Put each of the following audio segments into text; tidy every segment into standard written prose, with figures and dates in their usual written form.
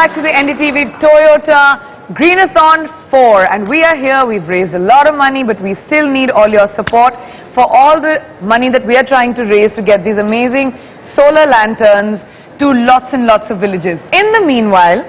back to the NDTV Toyota Greenathon 4, and we are here. We've raised a lot of money, but we still need all your support for all the money that we are trying to raise to get these amazing solar lanterns to lots and lots of villages. In the meanwhile,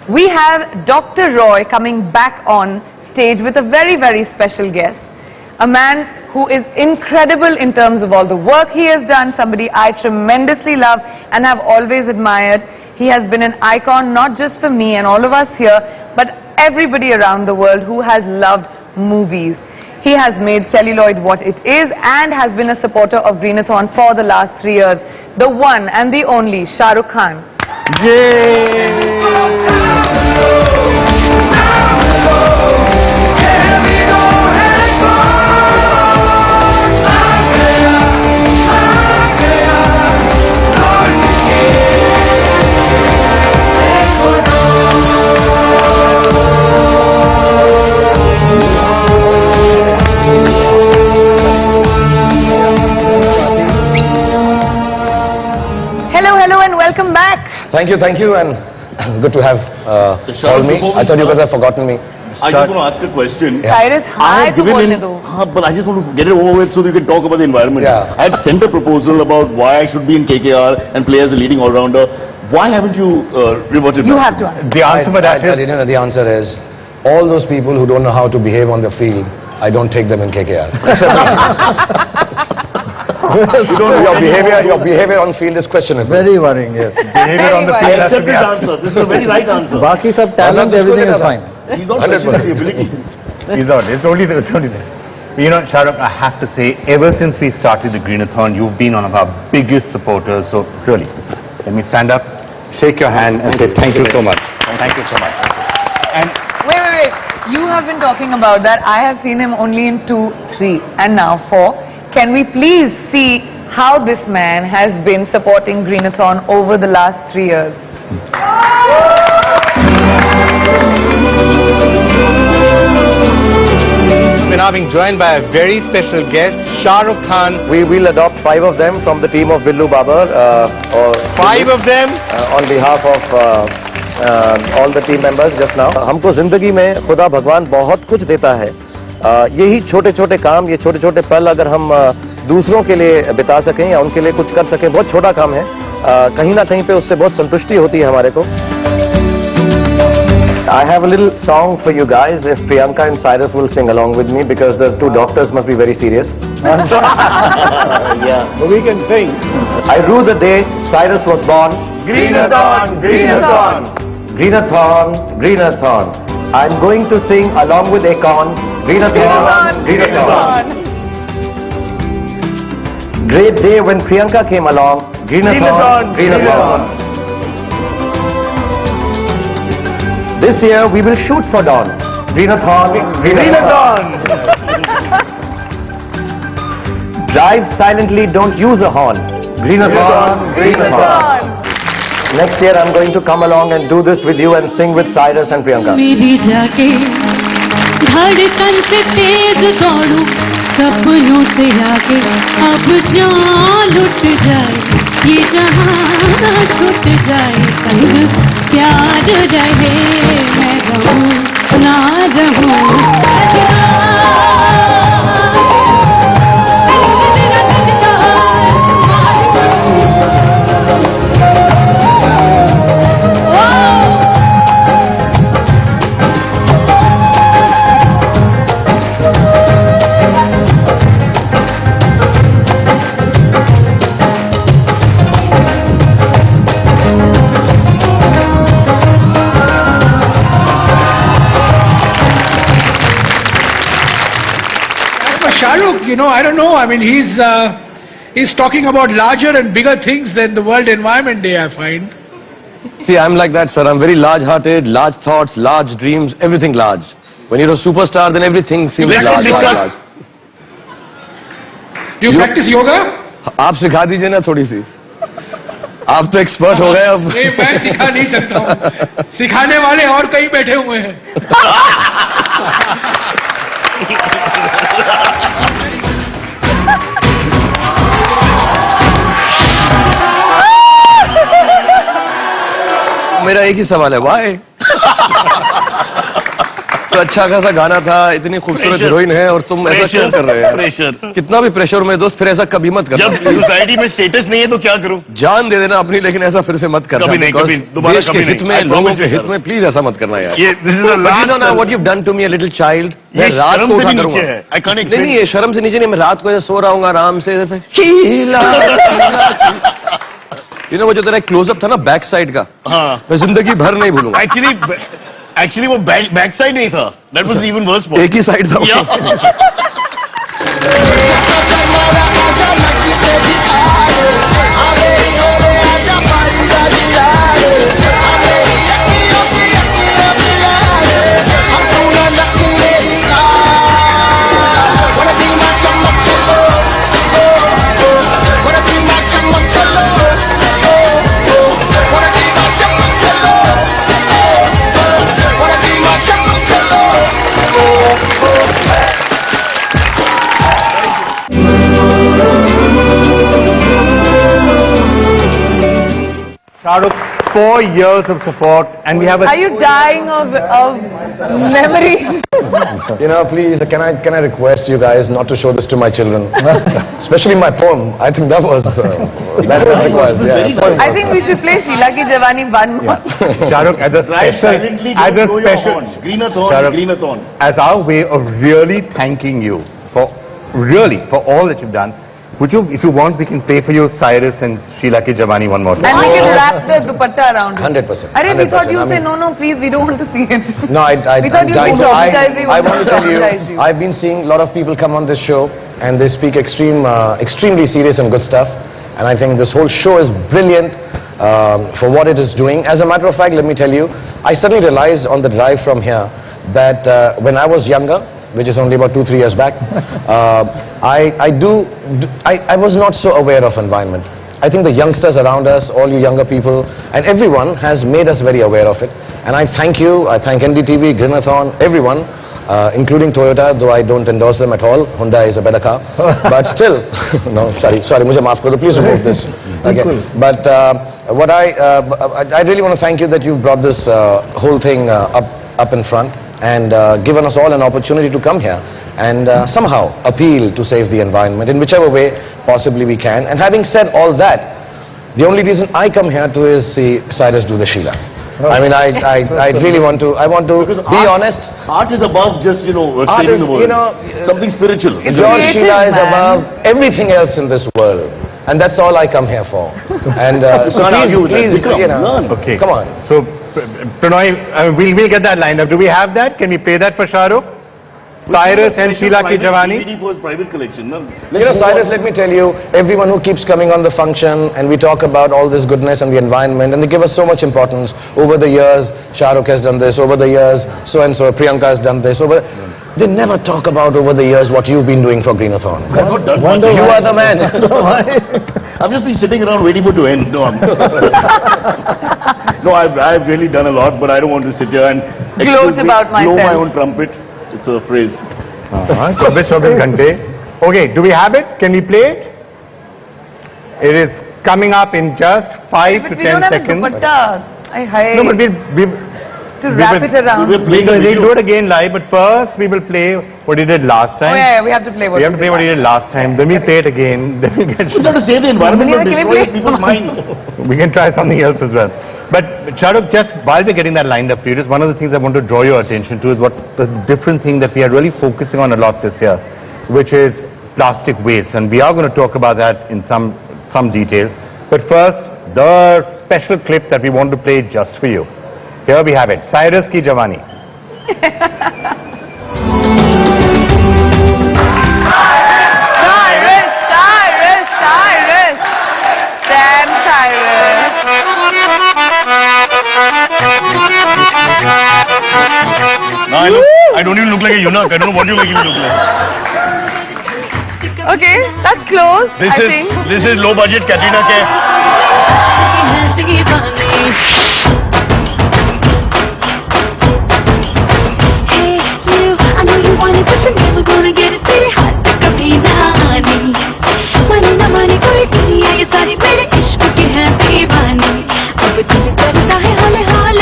we have Dr. Roy coming back on stage with a very, very special guest, a man who is incredible in terms of all the work he has done, somebody I tremendously love and have always admired. He has been an icon not just for me and all of us here, but everybody around the world who has loved movies. He has made celluloid what it is and has been a supporter of Greenathon for the last 3 years. The one and the only Shah Rukh Khan. Hello and welcome back. Thank you, and good to have called me. I thought you guys have forgotten me. I just want to ask a question. Cyrus, hi to bolne do. But I just want to get it over with so that we can talk about the environment. Yeah. I had sent a proposal about why I should be in KKR and play as a leading all-rounder. Why haven't you reverted You back? have to answer. The answer is all those people who don't know how to behave on the field, I don't take them in KKR. Your behavior on field is questionable. Very worrying, yes. Behavior on the I field has to accept be this answer. This is a very right answer. Baki sab talent, everything is fine. He's not questioning the ability. He's not. It's only there. You know, Shah Rukh, I have to say, ever since we started the Greenathon, you've been one of our biggest supporters. So really, let me stand up, shake your hand, and say thank you so much. Thank you so much. And Wait. You have been talking about that. I have seen him only in 2, 3 and now 4. Can we please see how this man has been supporting Greenathon over the last 3 years? we're now being joined by a very special guest, Shah Rukh Khan. We will adopt 5 of them from the team of Billu Babar. 5 of them? On behalf of all the team members just now. हमको जिंदगी में खुदा भगवान बहुत कुछ देता है. यही छोटे छोटे काम, ये छोटे छोटे पल अगर हम दूसरों के लिए बिता सकें या उनके लिए कुछ कर सकें, बहुत छोटा काम है. कहीं ना कहीं पे उससे बहुत संतुष्टि होती है हमारे को. I have a little song for you guys if Priyanka and Cyrus will sing along with me because the 2 doctors must be very serious. Yeah, we can sing. I rue the day Cyrus was born. Greenathon, Greenathon, Greenathon, Greenathon. I'm going to sing along with Akon. Greenathon, Greenathon. Great day when Priyanka came along. Greenathon, Greenathon. This year we will shoot for dawn. Greenathon, Greenathon. Drive silently, don't use a horn. Greenathon, Greenathon. Next year I'm going to come along and do this with you and sing with Cyrus and Priyanka. मेरी जाके धड़कन से तेज दौड़ूं सपनों से आगे अब जान लुट जाए ये जहां छूट जाए संग प्यार रहे मैं रहूं ना रहूं Shah Rukh, you know, I don't know. I mean, he's talking about larger and bigger things than the World Environment Day, I find. See, I'm like that, sir. I'm very large-hearted, large thoughts, large dreams, everything large. When you're a superstar, then everything seems large. Do you practice yoga? आप सिखा दीजिए ना थोड़ी सी. आप तो expert हो गए अब. नहीं, मैं सिखा नहीं सकता हूँ. सिखाने वाले और कहीं बैठे हुए हैं. मेरे मेरा एक ही सवाल है, व्हाई? तो अच्छा खासा गाना था, इतनी खूबसूरत Pressure. हीरोइन है और तुम ऐसा क्यों कर रहे हो? प्रेशर। कितना भी प्रेशर में दोस्त, फिर ऐसा कभी मत जब करना। सोसाइटी में स्टेटस नहीं है तो क्या करूं? जान दे देना अपनी, लेकिन ऐसा फिर से मत करना। कभी नहीं, because कभी, दोबारा देश के कभी हित नहीं। में, I लोगों promise के you, हित sir. में प्लीज ऐसा मत करना यार। ये this is the last. What you done to me, a little child. ये मैं रात शर्म को से उठा भी करूंगा। नीचे है। I can't नहीं explain. नहीं, ये शर्म से नीचे नहीं, मैं रात को ऐसे सो रहा हूँ आराम से, जैसे शीला। You know, वो जो तेरा क्लोजअप था ना बैक साइड का, हाँ। मैं जिंदगी भर नहीं भूलूंगा। एक्चुअली वो बैक साइड नहीं था. That was even worse. एक ही साइड था वो। Shahrukh, 4 years of support, and we have a. Are you dying of memories? You know, please, can I request you guys not to show this to my children, especially my poem. I think that was required. Yeah, poem I was, think we should play Sheila Ki Jawani one more. Shahrukh, as a Right, special, silently as don't a blow your special, horn. Greenathon, Shahrukh, Greenathon. as our way of really thanking you for all that you've done. Would you, if you want, we can play for you Cyrus and Sheila Ki Jawani one more And time. we can wrap the dupatta around it. 100%. Arey, we thought you 100%. say, no, please, we don't want to see it. No, We thought you I would traumatize you. I want to tell you, Traumatize you. I've been seeing a lot of people come on this show and they speak extremely serious and good stuff. And I think this whole show is brilliant for what it is doing. As a matter of fact, let me tell you, I suddenly realized on the drive from here that when I was younger, which is only about 2-3 years back, I was not so aware of environment. I think the youngsters around us, all you younger people, and everyone has made us very aware of it. And I thank you, I thank NDTV, Greenathon, everyone, including Toyota, though I don't endorse them at all. Honda is a better car. But still, no, sorry, mujhe maaf karo, please remove this. Okay. But what I really want to thank you that you brought this whole thing up in front and given us all an opportunity to come here and somehow appeal to save the environment in whichever way possibly we can. And having said all that, the only reason I come here to is see Cyrus do the Sheila. I mean, I really want to Because be honest. Art is above just, Art saving is, the world. you know, something spiritual. It's Your creative, Sheila is man. above everything else in this world. And that's all I come here for. And so Can't argue with that. please, Vikram, you know, learn. Okay. come on. So, Pranoy, we'll get that lined up. Do we have that? Can we play that for Shahrukh? Cyrus and Sheila Ki Jawani? DVD for his private collection. No? You know, Cyrus, let me tell you, everyone who keeps coming on the function and we talk about all this goodness and the environment and they give us so much importance. Over the years, Shahrukh has done this. Over the years, so-and-so, Priyanka has done this. They never talk about over the years what you've been doing for Greenathon. I've not done much. You are the man. I've just been sitting around waiting for it to end. No, no, I've really done a lot, but I don't want to sit here and Gloat about blow my myself. own trumpet. It's a phrase. 24 घंटे. Okay, do we have it? Can we play it? It is coming up in just 5 But to we 10 don't have a seconds. dupatta. No, but To wrap it around. we'll do it again live, but first we will play what he did last Oh time. yeah, we have to play what We have to play what he did last time, then we'll play it again, then we can, It's not to save the environment, but Can we destroy play? people's minds. we can try something else as well. But Shahrukh, just while we're getting that lined up for you, just one of the things I want to draw your attention to is what the different thing that we are really focusing on a lot this year, which is plastic waste. And we are going to talk about that in some detail. But first, the special clip that we want to play just for you. Here we have it, Cyrus Ki Jawani. Cyrus! Sam Cyrus! No, I don't even look like a eunuch. I don't know what you make me look like. Okay, that's close, I think. This is low budget Katrina Kaif. I know you want it, but you're never gonna get it. तेरे हाथ से कभी ना आनी, माने ना माने कोई दुनिया ये सारी मेरे इश्क की है दीवानी. अब दिल करता है हाले हाले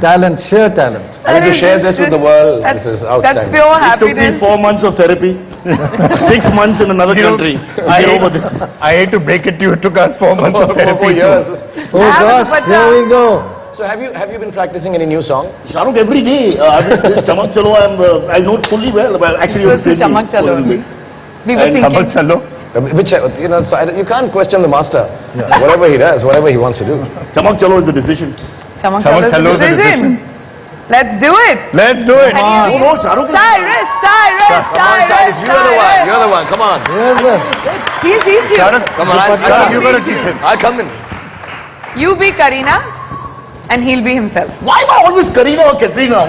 Talent, sheer talent. I need to share this with the world. That's- This is That's outstanding. pure It took me happiness. 4 months of therapy, 6 months in another country. I Get hate, over this. I hate to break it to you. It took us 4 months of therapy. 4 years. Oh I have gosh, to put here we go. So have you been practicing any new song? Shahrukh, every day, Chamak Chalo, I know it fully well. Well, actually, This is Chamak Chalo. We were And thinking. Chamak Chalo. Which, you know, so you can't question the master. Whatever he does, whatever he wants to do. Chamak Chalo is the decision. Chamak Chamak Chalo's Chalo's the decision. Let's do it. Let's do it. Any of No, you- Shahrukh is... Cyrus, Cyrus, Cyrus, You're the one. Cyrus. You're the one. Come on. Yes, sir. He's you. Shahrukh, Come on. Shahrukh, you got to teach him. I'll come in. You be Karina, and he'll be himself. Why am I always Kareena or Katrina?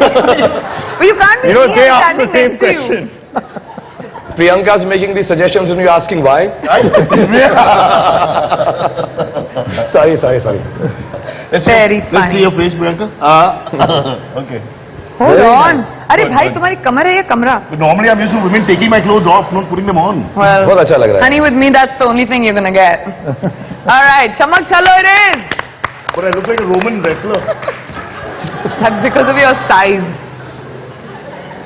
But you can't be You know, here they ask standing the same next to you. question. Priyanka's making these suggestions and you're asking why? sorry. Very Let's see funny. your face, Priyanka. Okay. Hold on. अरे Good, भाई good. तुम्हारी कमर है या कमरा? But normally I'm used to women taking my clothes off, not putting them on. Well, बहुत अच्छा लग रहा है. honey, with me that's the only thing you're gonna get. All right, Chamak Chalo it is. But I look like a Roman wrestler. That's because of your size.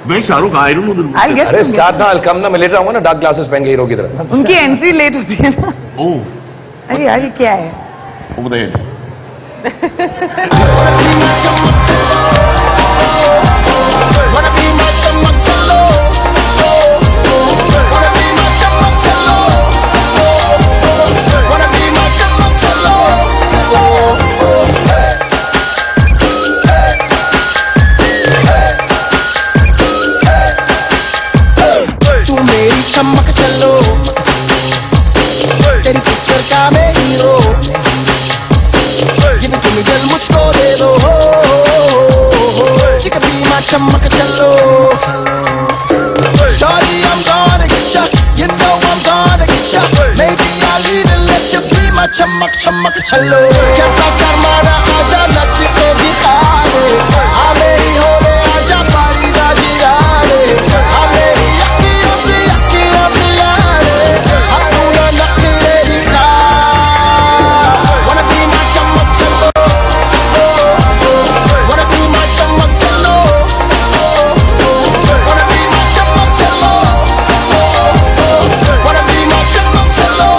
Where's Shahrukh? I don't know the... I'll get अरे you. start now. I'll come ना. मैं letter आऊँगा ना dark glasses पहन के hero की तरह. उनकी एंट्री लेट होती है ना. Oh, अरे यार ये क्या है? over the head. तू मेरी चमक चलो तेरी पिक्चर का मैं हीरो ये भी तुम दिल मुझको दे दो ये कभी माँ चमक चलो Shawty, I'm gonna get ya. You know I'm gonna get ya. Maybe I'll even let you be my chamak chamak chalo. कैसा शर्माना आजा नच के दिखा दे. हाँ मेरी हो ले आजा पारी राजी आरे. हाँ मेरी अक्कियों से यारे. हाँ तू ना नखरे दिखा. Wanna be my chamak chalo. Wanna be my chamak chalo. Wanna be my chamak chalo. Wanna be my chamak chalo.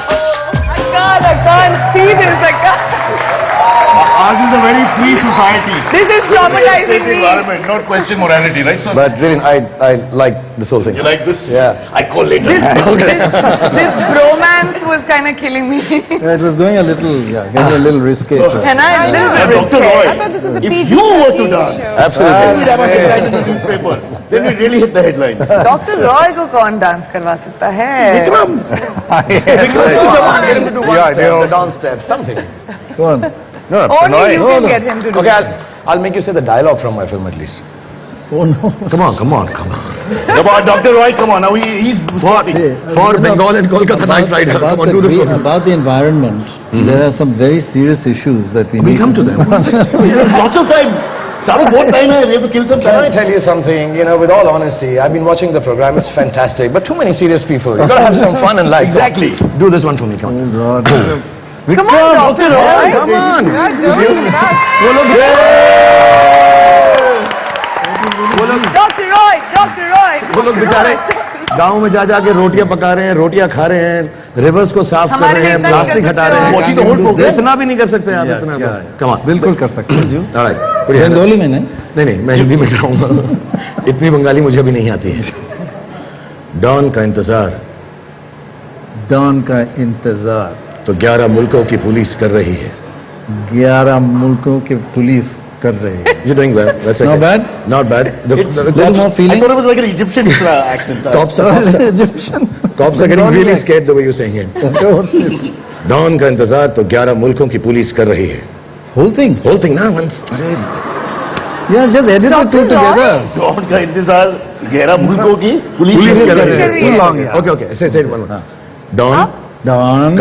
I can't see this. I can't. Ours is a very free society. This is traumatizing Safe me. environment, not question morality, right? So But really, I like this whole thing. you like this? Yeah. I call later. This bromance was kind of killing me. Yeah, it was going a little, getting a little risky. And I a little bit Dr. scared. Roy, I thought this was a if PG you were to dance, Absolutely. we'd have a headline in the newspaper. Then we really hit the headlines. Dr. Roy को कौन dance करवा सकता है? Vikram! Get him to do one Yeah, step, yeah. the dance step, something. Go on. No, Only you no, can no. get him to do Okay, that. I'll make you say the dialogue from my film at least. Oh no. Come on. Come on, Dr. Roy, come on. Now he's sporting. For Bengal and Kolkata Night Rider. Come on, do this for me. About the environment, there are some very serious issues that we We need come to them. Lots of time. Shahrukh, what time hai? We have to kill some Can I time. tell you something? You know, with all honesty, I've been watching the program. It's fantastic, but too many serious people. You gotta have some fun in life. Exactly. Do this one for me, come on. Oh, God. Come on, Dr. Roy. Come on. Dr. Roy, Dr. Roy. वो लोग बेचारे गांव में जा जाके रोटियां पका रहे हैं, रोटियां खा रहे हैं, रिवर्स को साफ कर हमारे रहे लिए हैं, इतना नहीं प्लास्टिक कर हटा सकते रहे हो। Watching the whole हैं. program. इतना भी नहीं कर सकते यार, Yeah, इतना yeah. Come on. बिल्कुल कर सकते हैं जी। बंगाली बंगाली में नहीं। नहीं, मैं हिंदी में कराऊंगा. इतनी बंगाली मुझे भी नहीं आती है. डॉन का इंतजार डॉन का इंतजार तो 11 मुल्कों की पुलिस कर रही है. 11 मुल्कों की पुलिस कर रही है। You're doing well. That's Not okay. bad? Not bad. Little more I feeling. thought it was like an Egyptian accent. Egyptian. Cops are getting really scared the way you're saying it. Don का इंतजार तो 11 मुल्कों की police कर रही है. Whole thing. Whole thing now, once. Yeah, just edit the two Dr. Roy? together. Dawn का इंतजार 11 मुल्कों की पुलिस पुलिस कर कर रही रही है. है. long, yeah. Okay, okay. Say it one more. Don Don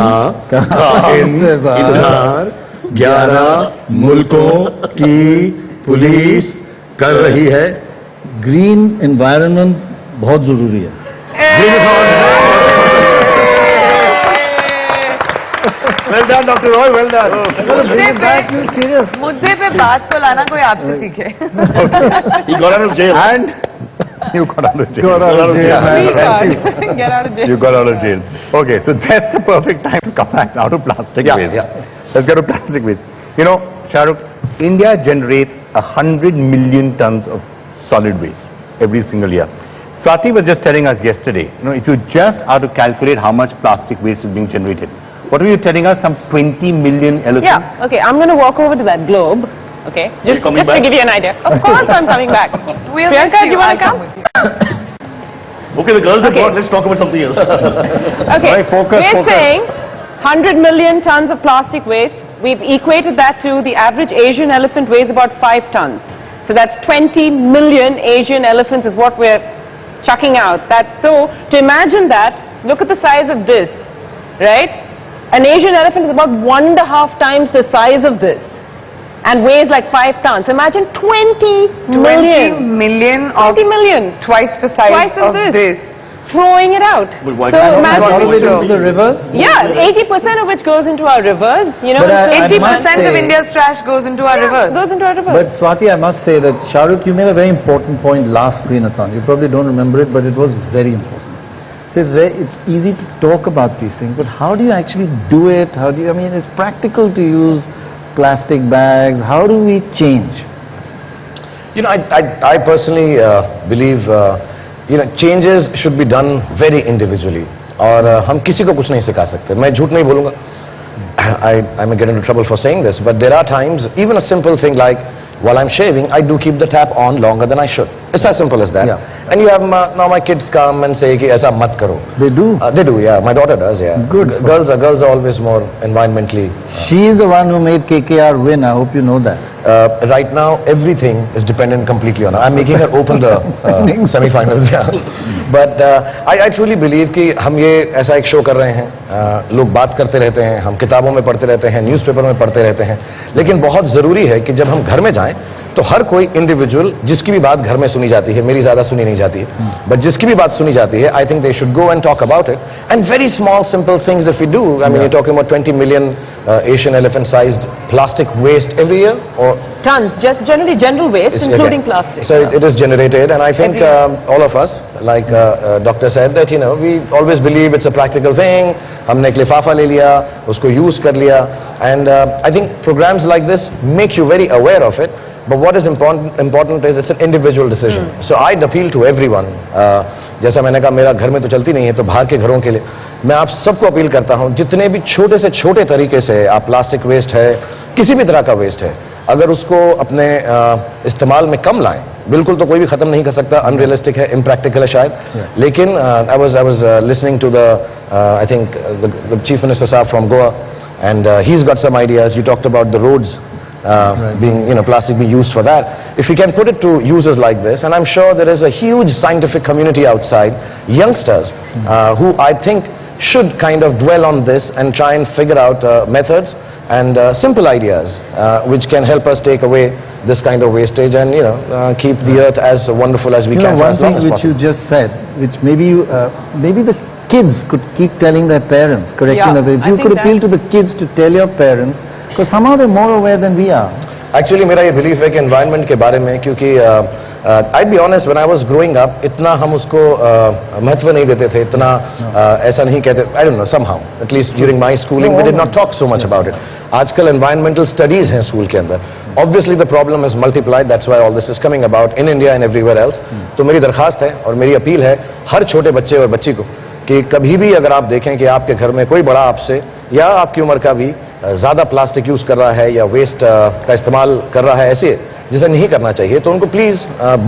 का इंतजार 11 मुल्कों की पुलिस कर रही है. ग्रीन एनवायरनमेंट बहुत जरूरी है। Well done, Dr. Roy, well done. मुद्दे पे बात तो लाना कोई आपसे सीखे. He got out of jail. And you got out of jail. Got out of jail. Get out of jail. You got out of jail. Okay, so that's the perfect time to come back now to plastic waste. Let's get to plastic waste. You know, Shahrukh, India generates 100 million tons of solid waste every single year. Swati was just telling us yesterday, you know, if you just are to calculate how much plastic waste is being generated, what were you telling us? Some 20 million elephants? Yeah, okay, I'm going to walk over to that globe, okay, just to give you an idea. Of course I'm coming back. We'll Priyanka, miss do you want to I'll come? with you. Okay, the girls are Okay. gone. Let's talk about something else. Okay, Right, focus, we're focus. saying 100 million tons of plastic waste. We've equated that to the average Asian elephant weighs about 5 tons. So that's 20 million Asian elephants is what we're chucking out. So to imagine that, look at the size of this, right? An Asian elephant is about 1.5 times the size of this and weighs like 5 tons. Imagine 20 20 million. million 20 million. Twice the size Twice as of this. this. Throwing it out. But why So can't imagine- All the way down to the rivers. Yeah, 80% of which goes into our rivers. You know, But I- so 80% must of say- India's trash goes into our rivers. goes into our rivers. But Swati, I must say that Shahrukh, you made a very important point last Greenathon. You probably don't remember it, but it was very important. So it's easy to talk about these things, but how do you actually do it? How do you, I mean, it's practical to use plastic bags. How do we change? You know, I personally believe, you know, changes should be done very individually. और हम किसी को कुछ नहीं सिखा सकते. मैं झूठ नहीं बोलूँगा. I may get into trouble for saying this, but there are times, even a simple thing like, while I'm shaving, I do keep the tap on longer than I should. It's as simple as that. Yeah. And you have, now my kids come and say, कि ऐसा मत करो. They do. They do, yeah. My daughter does, yeah. Good. Girls are always more environmentally. She is the one who made KKR win. I hope you know that. Right now, everything is dependent completely on her. I'm making her open the semi-finals, yeah. But I truly believe कि हम ये ऐसा एक show कर रहे हैं, लोग बात करते रहते हैं, हम किताबों में पढ़ते रहते हैं, न्यूज़पेपर में पढ़ते रहते हैं, लेकिन बहुत ज़रूरी है कि जब हम घर में जाएं तो हर कोई इंडिविजुअल जिसकी भी बात घर में सुनी जाती है, मेरी ज़्यादा सुनी नहीं जाती है, बट जिसकी भी बात सुनी जाती है, आई think they should go and talk about it and very small simple things if you do. I mean you talking about 20 million Asian elephant-sized plastic waste every year, or Tons, just general waste, It's- including okay. plastic. So it is generated, and I think all of us, like doctor said, that you know we always believe it's a practical thing. हमने एक लिफाफा ले लिया, उसको use कर लिया, and I think programs like this make you very aware of it. But what is important is it's an individual decision. So I'd appeal to everyone. जैसा मैंने कहा मेरा घर में तो चलती नहीं है, तो बाहर के घरों के लिए मैं आप सबको अपील करता हूं, जितने भी छोटे से छोटे तरीके से आप प्लास्टिक वेस्ट है, किसी भी तरह का वेस्ट है, अगर उसको अपने इस्तेमाल में कम लाएं, बिल्कुल तो कोई भी खत्म नहीं कर सकता, अनरियलिस्टिक है, इम्प्रैक्टिकल है शायद, लेकिन I was listening to the I think the chief minister साहब from Goa, and he's got some ideas. You talked about the roads being, you know, plastic being used for that. If we can put it to uses like this, and I'm sure there is a huge scientific community outside, youngsters, who I think should kind of dwell on this and try and figure out methods and simple ideas which can help us take away this kind of wastage and, you know, keep the earth as wonderful as we You know, can for one as long thing as which you possible. just said, which maybe the kids could keep telling their parents, correct? Yeah, You know, if I you think could that- appeal to the kids to tell your parents, because somehow they're more aware than we are. Actually मेरा ये belief है कि environment के बारे में, क्योंकि I be honest when I was growing up इतना हम उसको महत्व नहीं देते थे, इतना ऐसा नहीं कहते, I don't know, somehow at least during my schooling we did not talk so much about it. आजकल एनवायरमेंटल स्टडीज हैं स्कूल के अंदर. Obviously the problem is multiplied, that's why all this is coming about in India and everywhere else. तो मेरी दरखास्त है और मेरी अपील है हर छोटे बच्चे और बच्ची को कि कभी भी अगर आप देखें कि आपके घर में कोई बड़ा आपसे या आपकी उम्र का भी ज्यादा प्लास्टिक यूज कर रहा है या वेस्ट का इस्तेमाल कर रहा है ऐसे जिसे नहीं करना चाहिए, तो उनको प्लीज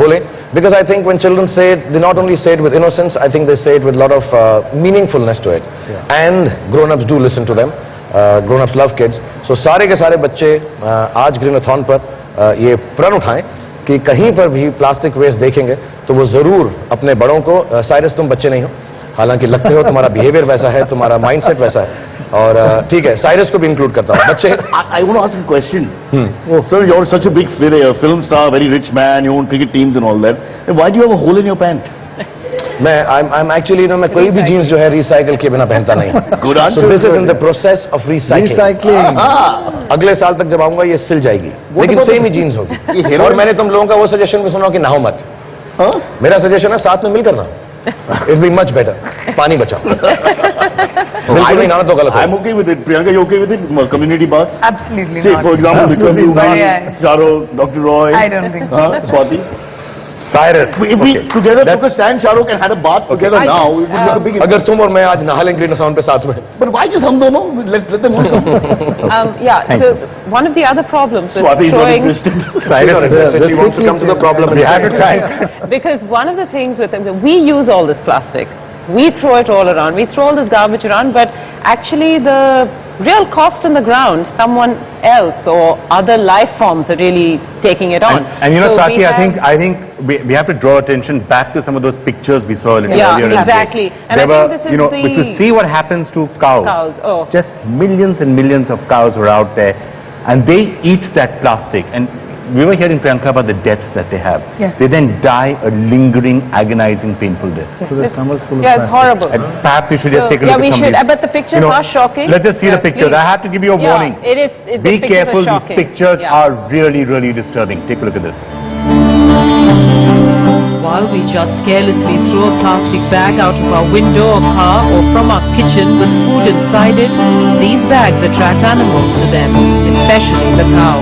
बोलें. Because I think when children say it, they not only say it with innocence, I think they say it with lot of meaningfulness to it, and grown ups do listen to them. Grown ups love kids. So सारे के सारे बच्चे आज ग्रीनाथॉन पर ये प्रण उठाएं कि कहीं पर भी प्लास्टिक वेस्ट देखेंगे तो वो जरूर अपने बड़ों को, साइरस तुम बच्चे नहीं हो, हालांकि लगते हो, तुम्हारा बिहेवियर वैसा है, तुम्हारा माइंडसेट वैसा है, और ठीक है, साइरस को भी इंक्लूड करता हूं. बच्चे, I want to ask a question. Sir, you're such a big film star, very rich man, you own cricket teams and all that. Why do you have a hole in your pant? I'm actually, मैं कोई भी jeans जो है recycle के बिना पहनता नहीं. Good answer. So this is in the process of recycling. Recycling. अगले साल तक जब आऊंगा ये सिल जाएगी, लेकिन सेम ही जीन्स होगी. और मैंने तुम लोगों का वो सजेशन भी सुना कि नहाओ मत. मेरा सजेशन है साथ में मिलकर नहाओ. It'll be much better. पानी बचाओ. बिल्कुल नहीं नहाना तो गलत है. I'm okay with it. Priyanka, you okay with it? Community bath? Absolutely Say, not. for example, Vikram, you, Yeah. Shahrukh, Dr. Roy. I don't think so. Swati. Cyrus. If we together took a stand, Shahrukh, and had a bath together now, it would make a big impact. अगर तुम और मैं आज नहा लें green sound पे साथ में. But why just हम दोनों? Let them all come. Yeah, so one of the other problems with Swati is not throwing... interested. Cyrus, he wants to come to the problem. We have it right. Because one of the things with it, we use all this plastic. We throw it all around. We throw all this garbage around, but actually the real cost on the ground, someone else or other life forms are really taking it on. And you know, So Swati, we I think we have to draw attention back to some of those pictures we saw a little Yeah, earlier. in the day. exactly. And There I were, think this is you know, the- if you see what happens to cows, Oh. just millions and millions of cows were out there, and they eat that plastic. And we were hearing, Priyanka, about the deaths that they have. Yes. They then die a lingering, agonizing, painful death. So the stomach's full of Yeah, it's plastic. horrible. And perhaps we should just take a Yeah, look we at some should. of these. But the pictures You know, are shocking. Let's just see the Yeah, pictures. please. I have to give you a Yeah, warning. it is. The Be pictures careful, are these shocking. pictures Yeah. are really, really disturbing. Take a look at this. While we just carelessly throw a plastic bag out of our window or car or from our kitchen with food inside it, these bags attract animals to them, especially the cow.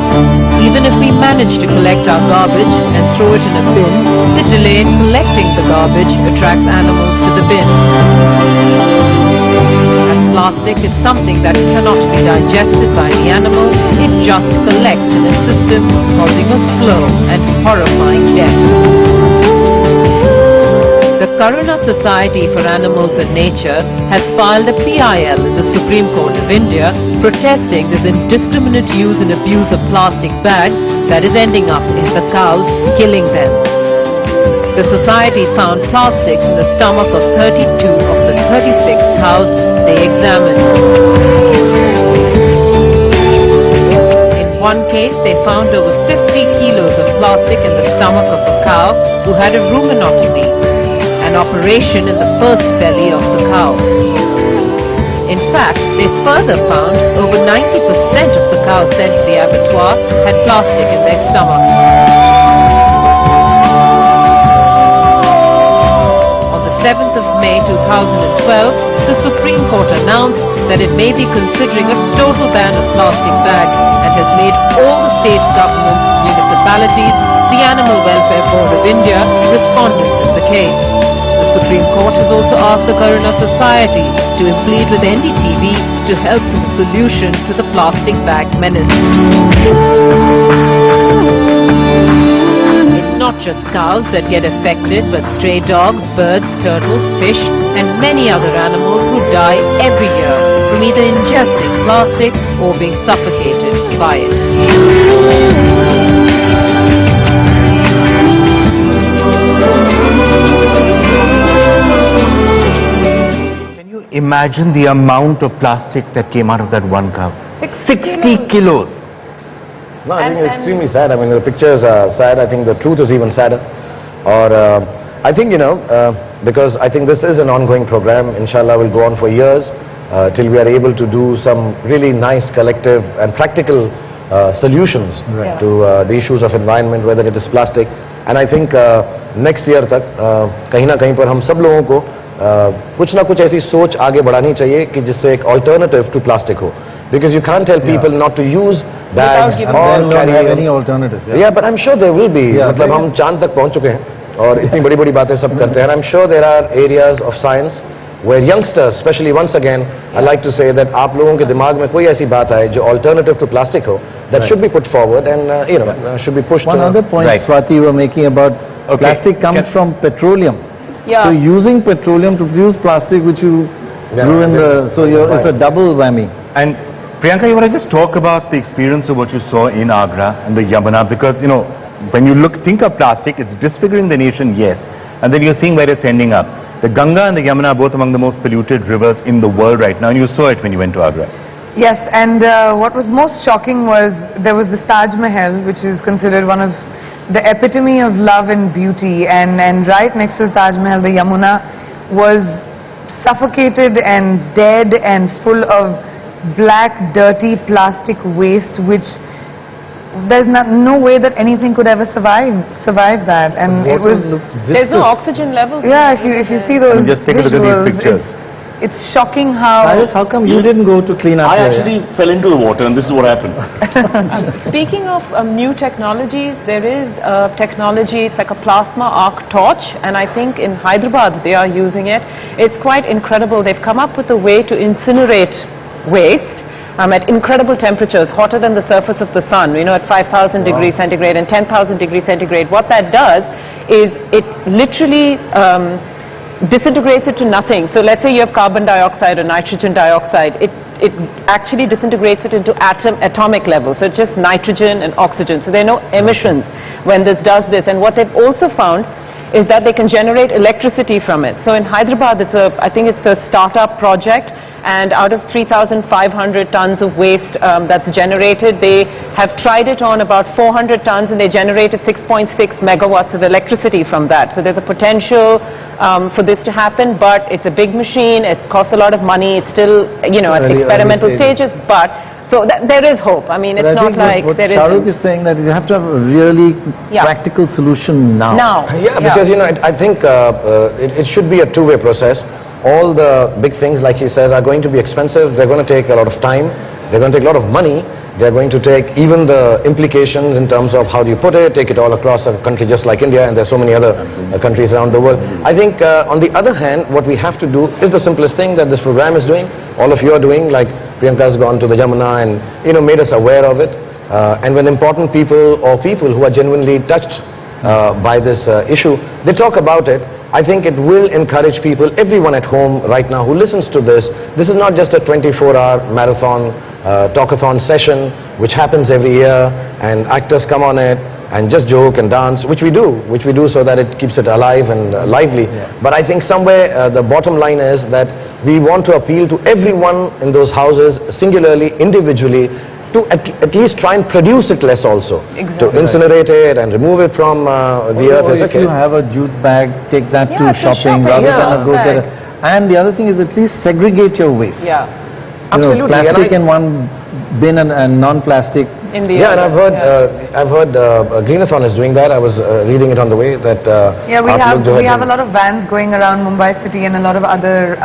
Even if we manage to collect our garbage and throw it in a bin, the delay in collecting the garbage attracts animals to the bin. As plastic is something that cannot be digested by the animal, it just collects in its system, causing a slow and horrifying death. The Karuna Society for Animals and Nature has filed a PIL in the Supreme Court of India protesting this indiscriminate use and abuse of plastic bags that is ending up in the cows, killing them. The society found plastics in the stomach of 32 of the 36 cows they examined. In one case, they found over 50 kilos of plastic in the stomach of a cow who had a ruminotomy, an operation in the first belly of the cow. In fact, they further found over 90% of the cows sent to the abattoir had plastic in their stomach. On the 7th of May 2012, the Supreme Court announced that it may be considering a total ban of plastic bags and has made all the state governments, municipalities, the Animal Welfare Board of India respondents in the case. The Supreme Court has also asked the Karuna Society to plead with NDTV to help with the solution to the plastic bag menace. It's not just cows that get affected, but stray dogs, birds, turtles, fish, and many other animals who die every year from either ingesting plastic or being suffocated by it. Imagine the amount of plastic that came out of that one cow. 60 kilos. No, I think it's extremely sad. I mean, the pictures are sad. I think the truth is even sadder. Or I think, because I think this is an ongoing program, inshallah will go on for years till we are able to do some really nice collective and practical solutions to the issues of environment, whether it is plastic. And I think next year तक कहीं ना कहीं पर हम सब लोगों को कुछ ना कुछ ऐसी सोच आगे बढ़ानी चाहिए कि जिससे एक alternative to plastic हो. Because you can't tell people not to use bags giving or They don't have any carry-ons. alternatives. Yeah, but I'm sure there will be. Yeah, मतलब there हम चांद तक पहुंच चुके हैं और इतनी बड़ी-बड़ी बातें सब करते हैं. And I'm sure there are areas of science where youngsters, especially once again, I like to say that आप लोगों के दिमाग में कोई ऐसी बात आए जो alternative to plastic हो, that should be put forward and should be pushed. One other point, Swati, you were making about plastic comes from petroleum. Yeah. So using petroleum to produce plastic, which you grew in the, so it's a double whammy. And Priyanka, you want to just talk about the experience of what you saw in Agra and the Yamuna, because when you think of plastic, it's disfiguring the nation, yes, and then you're seeing where it's ending up. The Ganga and the Yamuna are both among the most polluted rivers in the world right now, and you saw it when you went to Agra. Yes, and what was most shocking was there was this Taj Mahal, which is considered one of the epitome of love and beauty, and right next to the Taj Mahal, the Yamuna was suffocated and dead and full of black, dirty plastic waste, which there's no way that anything could ever survive that. And it was, there's no oxygen levels. yeah, if you see those Just take a look at visuals, these pictures. it's shocking how. Cyrus, how come you didn't go to clean up I here? actually fell into the water and this is what happened. Speaking of new technologies, there is a technology, it's like a plasma arc torch, and I think in Hyderabad they are using it. It's quite incredible. They've come up with a way to incinerate waste at incredible temperatures, hotter than the surface of the sun, you know, at 5,000 degrees centigrade and 10,000 degrees centigrade. What that does is it literally disintegrates it to nothing. So let's say you have carbon dioxide or nitrogen dioxide, it actually disintegrates it into atomic level. So it's just nitrogen and oxygen. So there are no emissions when this does this. And what they've also found is that they can generate electricity from it. So in Hyderabad, I think it's a startup project, and out of 3,500 tons of waste that's generated, they have tried it on about 400 tons and they generated 6.6 megawatts of electricity from that. So there's a potential for this to happen, but it's a big machine, it costs a lot of money, it's still, you know, at experimental stages, but so there is hope. I mean, it's not like there isn't. What Shahrukh is saying that you have to have a really practical solution now. Yeah, because you know, I think it should be a two-way process. All the big things, like he says, are going to be expensive. They're going to take a lot of time. They're going to take a lot of money. They're going to take even the implications in terms of how do you put it, take it all across a country just like India, and there's so many other countries around the world. I think on the other hand, what we have to do is the simplest thing that this program is doing, all of you are doing, like Priyanka has gone to the Yamuna and, you know, made us aware of it. And when important people or people who are genuinely touched by this issue, they talk about it, I think it will encourage people, everyone at home right now who listens to this. This is not just a 24-hour marathon, talkathon session, which happens every year, and actors come on it and just joke and dance, which we do so that it keeps it alive and lively. But I think somewhere the bottom line is that we want to appeal to everyone in those houses, singularly, individually, to at least try and produce it less also. To incinerate it and remove it from the earth. Or if you have a jute bag, take that to shopping rather than go get it. And the other thing is at least segregate your waste. Yeah, absolutely. You know, plastic in one bin and non-plastic. In the and I've heard Greenathon is doing that. I was reading it on the way that. We have a lot of vans going around Mumbai city and a lot of other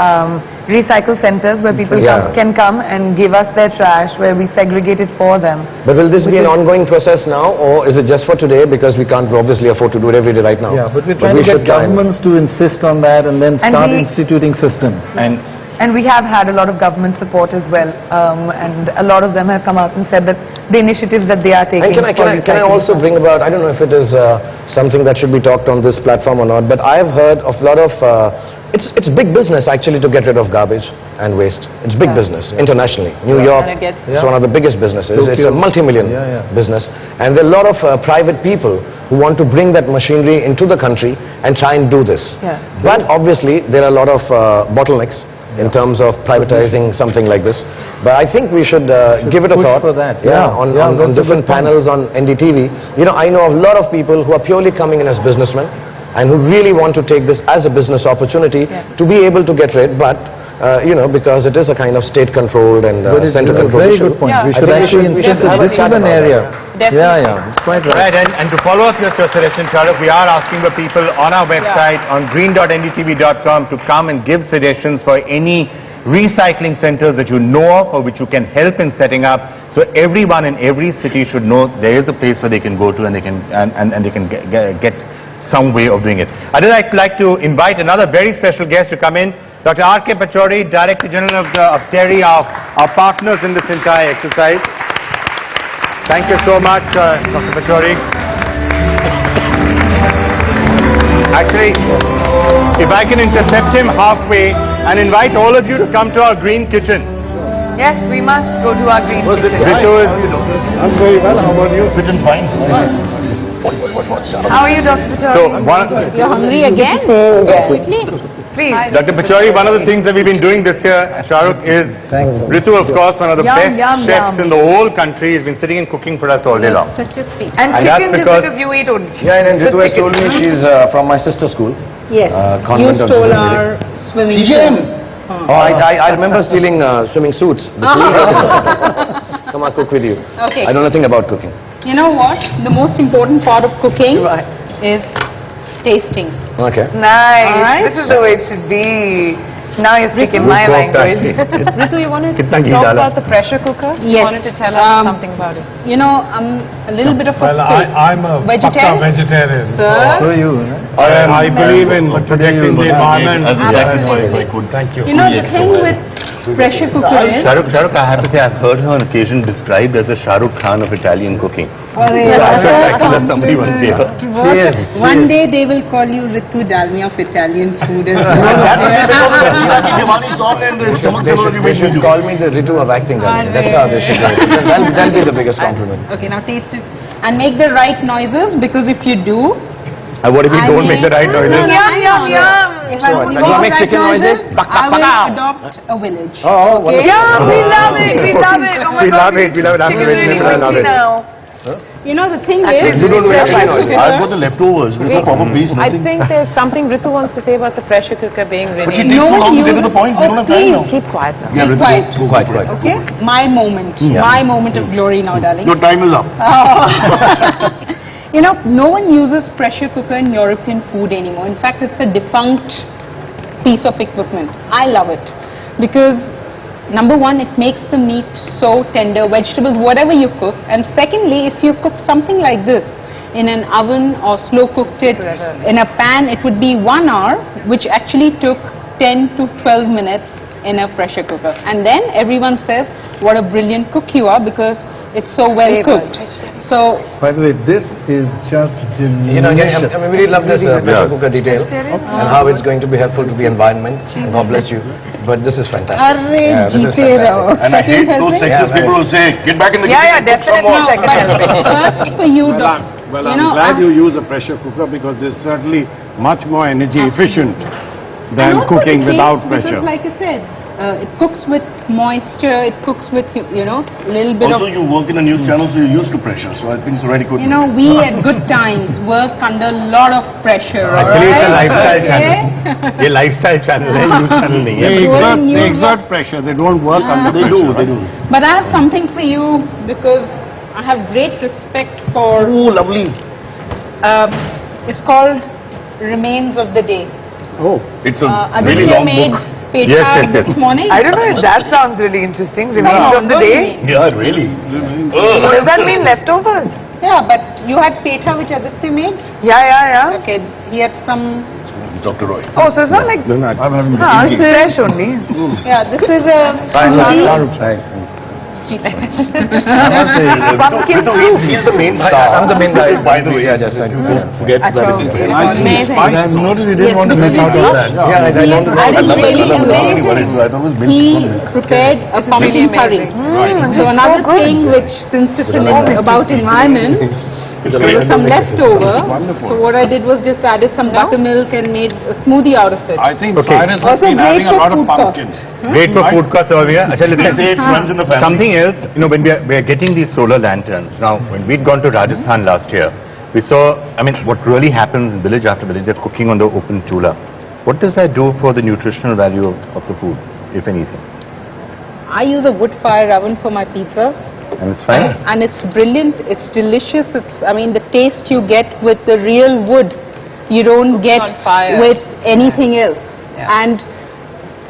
recycle centers where people can come and give us their trash, where we segregate it for them. But will this be an ongoing process now, or is it just for today, because we can't obviously afford to do it every day right now? Yeah, but we're trying to get governments to insist on that and then start instituting systems. And we have had a lot of government support as well, and a lot of them have come out and said that the initiatives that they are taking. And can I also bring about, I don't know if it is something that should be talked on this platform or not, but I've heard of a lot of, it's big business actually to get rid of garbage and waste. It's big business internationally. New York, it's one of the biggest businesses. It's a multi-million business. And there are a lot of private people who want to bring that machinery into the country and try and do this. But obviously there are a lot of bottlenecks in terms of privatizing something like this. But I think we should give it a thought. For that. On different panels on NDTV. You know, I know a lot of people who are purely coming in as businessmen and who really want to take this as a business opportunity to be able to get rid, but you know, because it is a kind of state-controlled and center-controlled very issue. good point. We should actually insist that this is an area. It's quite right. And to follow up your suggestion, Shahrukh, we are asking the people on our website on green.ndtv.com to come and give suggestions for any recycling centers that you know of or which you can help in setting up. So everyone in every city should know there is a place where they can go to and they can they can get some way of doing it. I'd like to invite another very special guest to come in, Dr. R.K. Pachauri, Director General of TERI, our partners in this entire exercise. Thank you so much, Dr. Pachauri. Actually, if I can intercept him halfway and invite all of you to come to our green kitchen. Yes, we must go to our green kitchen. I'm very well. How about you? Fit and fine. How are you, Dr. Pachauri? You're hungry again? Quickly. please. Dr. Pachauri, one of the things that we've been doing this year, Shahrukh, is Ritu, of course, one of the Yum, best yum, chefs yum. in the whole country, has been sitting and cooking for us all day long. Such a sweet. And And that's chicken just because- because you eat only. Yeah, and So Ritu has chicken. told me she's from my sister's school. Yes. Convent You of stole Jerusalem. our swimming Jim. pool. Oh, I remember stealing swimming suits. Come on, cook with you. Okay. I know nothing about cooking. You know what? The most important part of cooking is tasting. Okay. Nice. All right. This is the way it should be. Now you're speaking my language. Ritu, you wanted to Kitna ghee talk dala? about the pressure cooker? Yes. You wanted to tell us something about it. You know, I'm a little bit of a I'm a vegetarian. vegetarian. Sir? So you, I believe in protecting the environment. Thank you. You know, the thing with pressure cooker is... Shahrukh, I have to say, I've heard her on occasion described as the Shahrukh Khan of Italian cooking. Somebody once gave her. One day they will call you Ritu Dalmia of Italian food as They should call me the Ritu of acting. That's how they should do it. That'll be the biggest compliment. Okay, now taste it and make the right noises, because if you do, What if we I don't may- make the right No, noises? no, Yum, I yum, know. yum. If I So, won't do make you the make right chicken noises? I will adopt a village. Oh, well, Okay? Yeah, we love it. We love it. Oh my We God, love it. We love it. I'm chicken very really I love hungry it. now. You know, the thing Actually, is... you don't make chicken noises. I've got the leftovers. There's no proper piece, I nothing. think there's something Ritu wants to say about the pressure cooker being But really... she takes so long to get to the point. We don't have time now. Keep quiet now. Yeah, Be Ritu, quiet. go. Quite. Okay? My moment. My moment of glory now, darling. Your time is up. You know, no one uses pressure cooker in European food anymore. In fact, it's a defunct piece of equipment. I love it because number one, it makes the meat so tender, vegetables, whatever you cook. And secondly, if you cook something like this in an oven or slow cooked it in a pan, it would be 1 hour, which actually took 10 to 12 minutes in a pressure cooker. And then everyone says, what a brilliant cook you are, because it's so well cooked. So, by the way, this is just delicious. You know, I mean, we really love this pressure cooker detail and how it's going to be helpful to the environment. God bless you. But this is fantastic. Yeah, this is fantastic. And I hate those sexist people who say, get back in the Yeah, kitchen. yeah, and cook some definitely more." second helping. first for you, Doctor. Well, You I'm know, glad you use a pressure cooker, because this is certainly much more energy efficient than And also cooking the without taste, pressure. Because like I said, it cooks with moisture, it cooks with, you know, a little bit Also, of... you work in a news channel, so you're used to pressure. So I think it's very good. You know, we at Good Times work under a lot of pressure, Actually, it's a alright? lifestyle Okay? channel. ये lifestyle channel है, news channel नहीं है. They exert pressure. They don't work under They do, they do. But I have something for you, because I have great respect for... Oh, lovely. It's called Remains of the Day. Oh, it's a really Aditya long made book. peta Yes. this morning. I don't know if that sounds really interesting. Remains of the day. Yeah, really. Does that mean leftovers? Yeah, but you had peta which Aditya made? Yeah. Okay, he had some... Dr. Roy. Oh, so it's not like... It's fresh only. Yeah, this is a smoothie. Pumpkin soup. He's the main star. I'm the main guy. By the way, Yeah, just like, forget that it is. Amazing. I've noticed you didn't want to miss out on that. Yeah, I don't know. I didn't really I amazing. thought it was milk. He prepared a pumpkin curry. So another thing which, since it's about environment, there was some leftover. So what I did was just added some buttermilk and made a smoothie out of it. I think Okay. Cyrus has Also been great having a for lot of food cost. pumpkins. Great for food costs over here. Achha, They listen. say it runs in the family. Something else, you know, when we are getting these solar lanterns. Now, when we'd gone to Rajasthan last year, we saw, I mean, what really happens in village after village, they're cooking on the open chula. What does that do for the nutritional value of the food, if anything? I use a wood fire oven for my pizzas. And it's fine. And it's brilliant, it's delicious, I mean the taste you get with the real wood, you don't get on fire. with anything else. And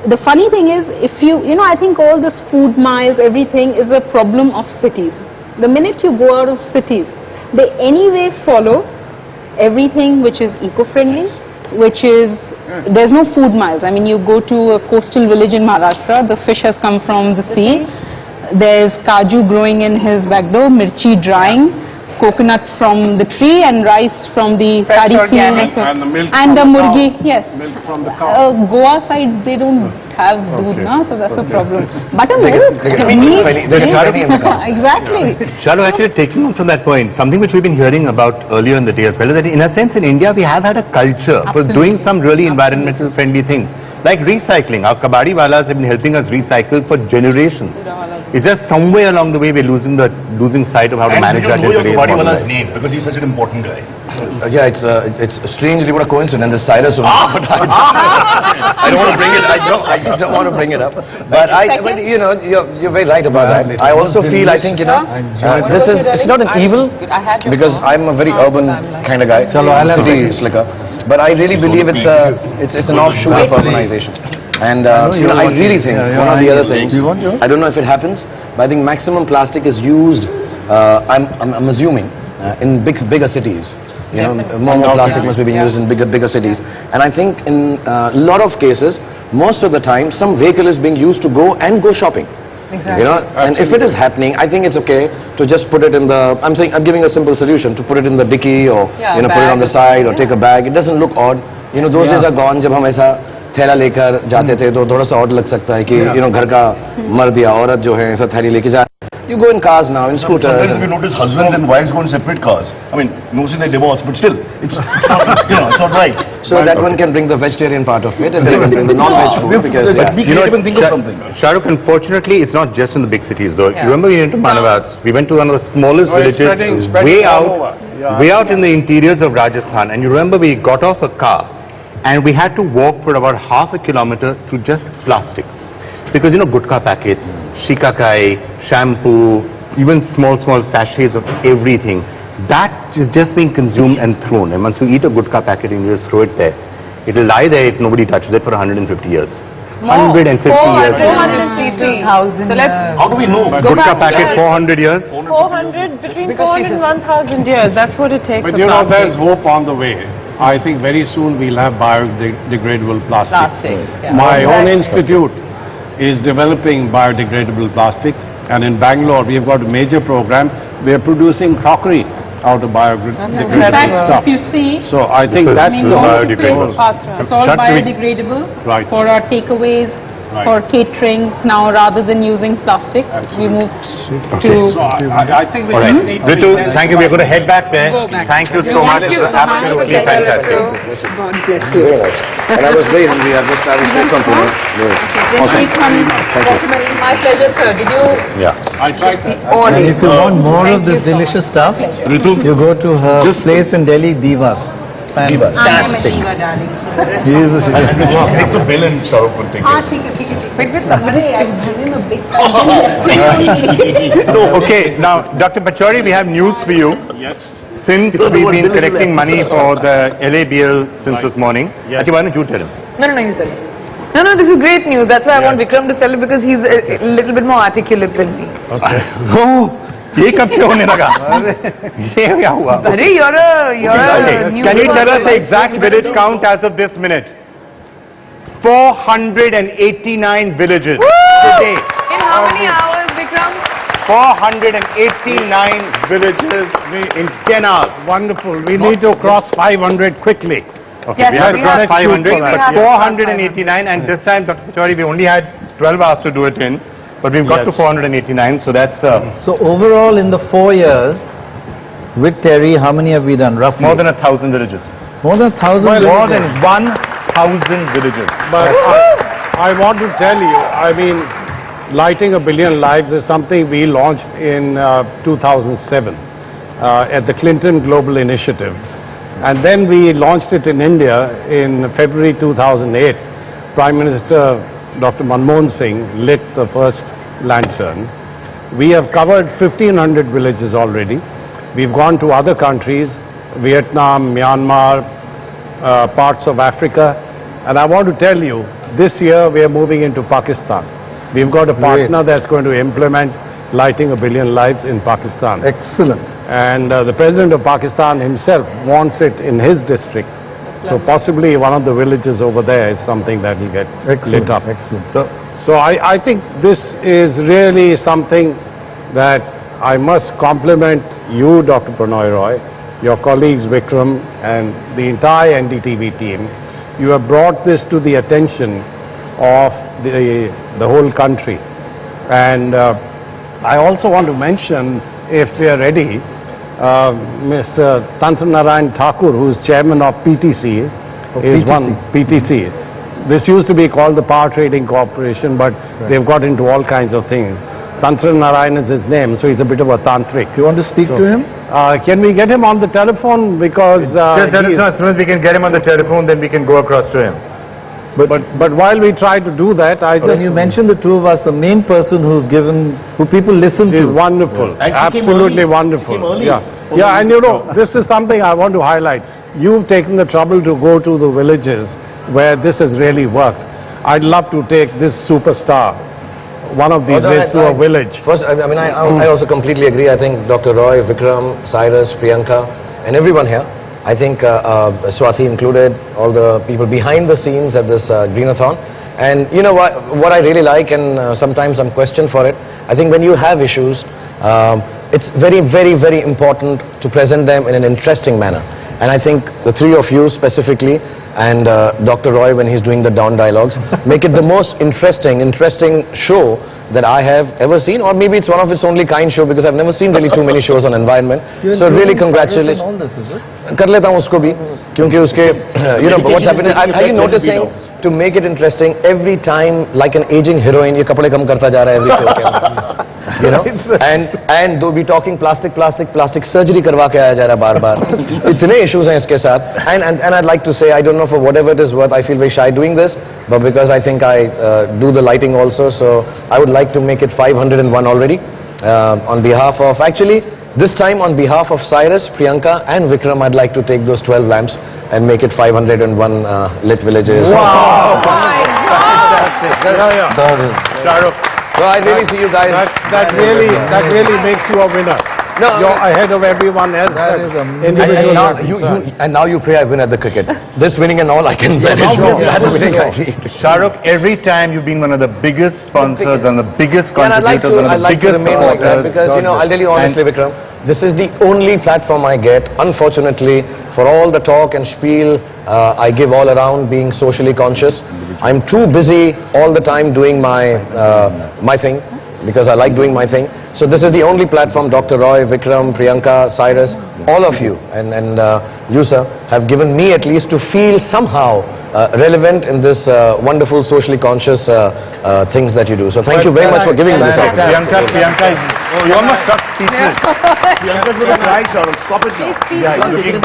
the funny thing is, if you know, I think all this food miles, everything is a problem of cities. The minute you go out of cities, they anyway follow everything which is eco-friendly, which is, there's no food miles. I mean, you go to a coastal village in Maharashtra, the fish has come from the sea. There's kaju growing in his back door, mirchi drying, coconut from the tree and rice from the Fresh paddy organic. field. And the milk And from the the murgi, cow. yes. Milk from the cow. Goa side, they don't have doodh, na, so that's the problem. Buttermilk, they get meat, penny in the cow. exactly. Shalu, actually taking on from that point, something which we've been hearing about earlier in the day as well, is that in a sense in India we have had a culture for doing some really environmental friendly things. Like recycling. Our kabadi walas have been helping us recycle for generations. It's just somewhere along the way we're losing sight of how to manage that. And you know your Kabadi Wala's name because he's such an important guy. Yeah, it's strangely what a coincidence. There's Cyrus. I don't want to bring it. I don't want to bring it up. But you know, you're very right about that. I also feel, I think, you know, it's not an evil because I'm a very urban kind of guy. City slicker. But I really believe it's an offshoot of urbanization. And you know, I really think one of the other things, I don't know if it happens, but I think maximum plastic is used, I'm assuming, in bigger cities. You know, more plastic must be being used in bigger cities. And I think in a lot of cases, most of the time, some vehicle is being used to go shopping. Exactly. You know, and if it is happening, I think it's okay to just put it in the, I'm giving a simple solution, to put it in the dicky or, you know, put it on the side or take a bag. It doesn't look odd. You know, those days are gone, जब हम ऐसा थैला लेकर जाते थे तो थोड़ा सा odd लग सकता है कि, you know, घर का मर्द या औरत जो है ऐसा थैली लेके जा. You go in cars now, in scooters. Sometimes we notice husbands and wives go in separate cars. I mean, mostly they divorce, but still, it's not, you know, it's not right. So that one can bring the vegetarian part of it, and then can bring the non-veg food because But we can't even think of something. Shahrukh, unfortunately, it's not just in the big cities though. You remember we went to Manavats, we went to one of the smallest villages, way out in the interiors of Rajasthan, and you remember we got off a car and we had to walk for about half a kilometer through just plastic. Because you know, gutka packets, shikakai, shampoo, even small sachets of everything, that is just being consumed and thrown. And once you eat a gutka packet and you just throw it there, it will lie there if nobody touches it for 150 years. 150 years. 452,000 How do we know? Gutka packet 400 years? 400, between 400 and 1,000 years, that's what it takes. But you know, there's hope on the way. I think very soon we'll have biodegradable plastic. My own institute is developing biodegradable plastic, and in Bangalore we have got a major program. We are producing crockery out of biodegradable stuff. If you see, So I think that's the biodegradable. it's all biodegradable Right. for our takeaways, Right. for caterings. Now, rather than using plastic, we moved to. So I think we All right. just need to Ritu, be- thank you. We're going to head back there. Thank you so much. Thank you It was so much. absolutely fantastic. God bless you. very nice. And I was very hungry. I've just traveled straight from Pune. My pleasure, sir. Did you Yeah. I tried that. And if you want more of this delicious stuff, you go to her place in Delhi, Divas. Fantastic. He is a Take the bill and Shahrukh will take it. So, okay, now, Dr. Pachauri, we have news for you. Yes. Since we've been collecting money for the LABL since this morning, actually, why don't you tell him? No, you tell me. No, this is great news. That's why I want Vikram to tell it because he's a little bit more articulate than me. Oh, ये कब से होने लगा? ये क्या हुआ? Buddy, you're a new. Can you tell us the exact village count as of this minute? 489 villages today. In how many hours, Vikram? 489 villages in 10 hours. Wonderful. We need to cross 500 quickly. Okay, Yes, we have we to cross have- 500, we but have to 489, and this time, Dr. Pachauri, we only had 12 hours to do it in, but we've got to 489, so that's So overall in the 4 years, with Terry, how many have we done roughly? more than 1,000 villages. More than 1,000 More villages. than 1,000 villages. But I want to tell you, I mean, lighting a billion lives is something we launched in 2007 at the Clinton Global Initiative. And then we launched it in India in February 2008. Prime Minister Dr. Manmohan Singh lit the first lantern. We have covered 1,500 villages already. We've gone to other countries, Vietnam, Myanmar, parts of Africa. And I want to tell you, this year we are moving into Pakistan. We've got a partner that's going to implement lighting a billion lives in Pakistan. Excellent. And the President of Pakistan himself wants it in his district. So possibly one of the villages over there is something that will get lit up. Excellent. So I think this is really something that I must compliment you, Dr. Pranoy Roy, your colleagues Vikram and the entire NDTV team, you have brought this to the attention of the whole country. And I also want to mention, if we are ready, Mr. Tantra Narayan Thakur, who is chairman of PTC, PTC. This used to be called the Power Trading Corporation, but they've got into all kinds of things. Tantra Narayan is his name, so he's a bit of a tantric. You want to speak to him? Can we get him on the telephone? Because As soon as we can get him on the telephone, then we can go across to him. But while we try to do that, When you mentioned the two of us, the main person who people listen She's to. wonderful, And she came absolutely early. wonderful. She came early. Yeah, and you know, this is something I want to highlight. You've taken the trouble to go to the villages where this has really worked. I'd love to take this superstar one of these days to a village. First, I mean, I also completely agree. I think Dr. Roy, Vikram, Cyrus, Priyanka, and everyone here, I think Swati included, all the people behind the scenes at this Greenathon. And you know what I really like, and sometimes I'm questioned for it, I think when you have issues, it's very, very, very important to present them in an interesting manner. And I think the three of you specifically, and Dr. Roy when he's doing the Dawn Dialogues, make it the most interesting show that I have ever seen, or maybe it's one of its only kind show, because I've never seen really too many shows on environment. So really congratulations. कर लेता हूँ उसको भी, क्योंकि उसके, you know, what's happening, are you noticing, to make it interesting, every time like an aging heroine, ये कपड़े कम करता जा रहा है every show के अंदर. You know, and though we talking plastic surgery करवा के आया जा रहा बार बार. इतने issues हैं इसके साथ. And I'd like to say, I don't know, for whatever it is worth, I feel very shy doing this, but because I think I do the lighting also, so I would like to make it 501 already, on behalf of, actually this time on behalf of Cyrus, Priyanka and Vikram, I'd like to take those 12 lamps and make it 501 lit villages. Wow! So I really see you guys. That really makes you a winner. No, You're ahead of everyone else. That is amazing. Individual and now you pray I win at the cricket. This winning and all I can manage. That winning I need. Shahrukh, every time you've been one of the biggest sponsors and the biggest And I'd like contributors, to, one of the biggest remain like that, supporters. because, you know, I'll tell you honestly, Vikram, this is the only platform I get, unfortunately, for all the talk and spiel I give all around being socially conscious. I'm too busy all the time doing my thing, because I like doing my thing. So this is the only platform Dr. Roy, Vikram, Priyanka, Cyrus, all of you, and you, sir, have given me at least to feel somehow relevant in this wonderful socially conscious things that you do. So thank you very much for giving me this opportunity. Priyanka, you almost struck speechless. Priyanka's going to cry, Shahrukh. Stop it now. Yeah, you're getting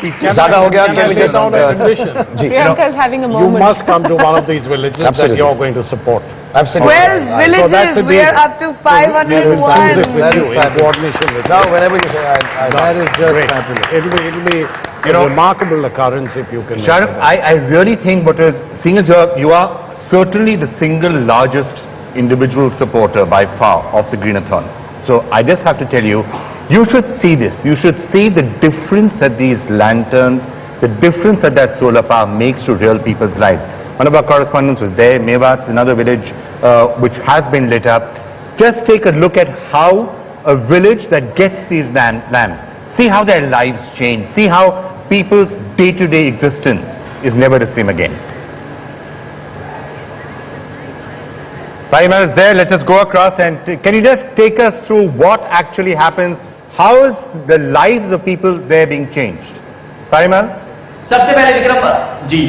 speechless. ज़्यादा हो गया, can we just down a condition? Priyanka is having a You moment. must come to one of these villages that Absolutely. you're going to support. Absolutely. 12 that's a villages, we deal. are up to 501. Music with That you, is in fabulous. coordination with Now, you. whenever you say, That is just Great. fabulous. It'll be a remarkable occurrence if you can. make Shahrukh, it. I really think seeing as you are certainly the single largest individual supporter by far of the Greenathon. So I just have to tell you, you should see this. You should see the difference that these lanterns, the difference that solar power makes to real people's lives. One of our correspondents was there, Mewat, another village which has been lit up. Just take a look at how a village that gets these lamps, see how their lives change, see how people's day-to-day existence is never the same again. Parimal is there, let's just go across and can you just take us through what actually happens? How is the lives of people there being changed? Parimal? सबसे पहले विक्रम जी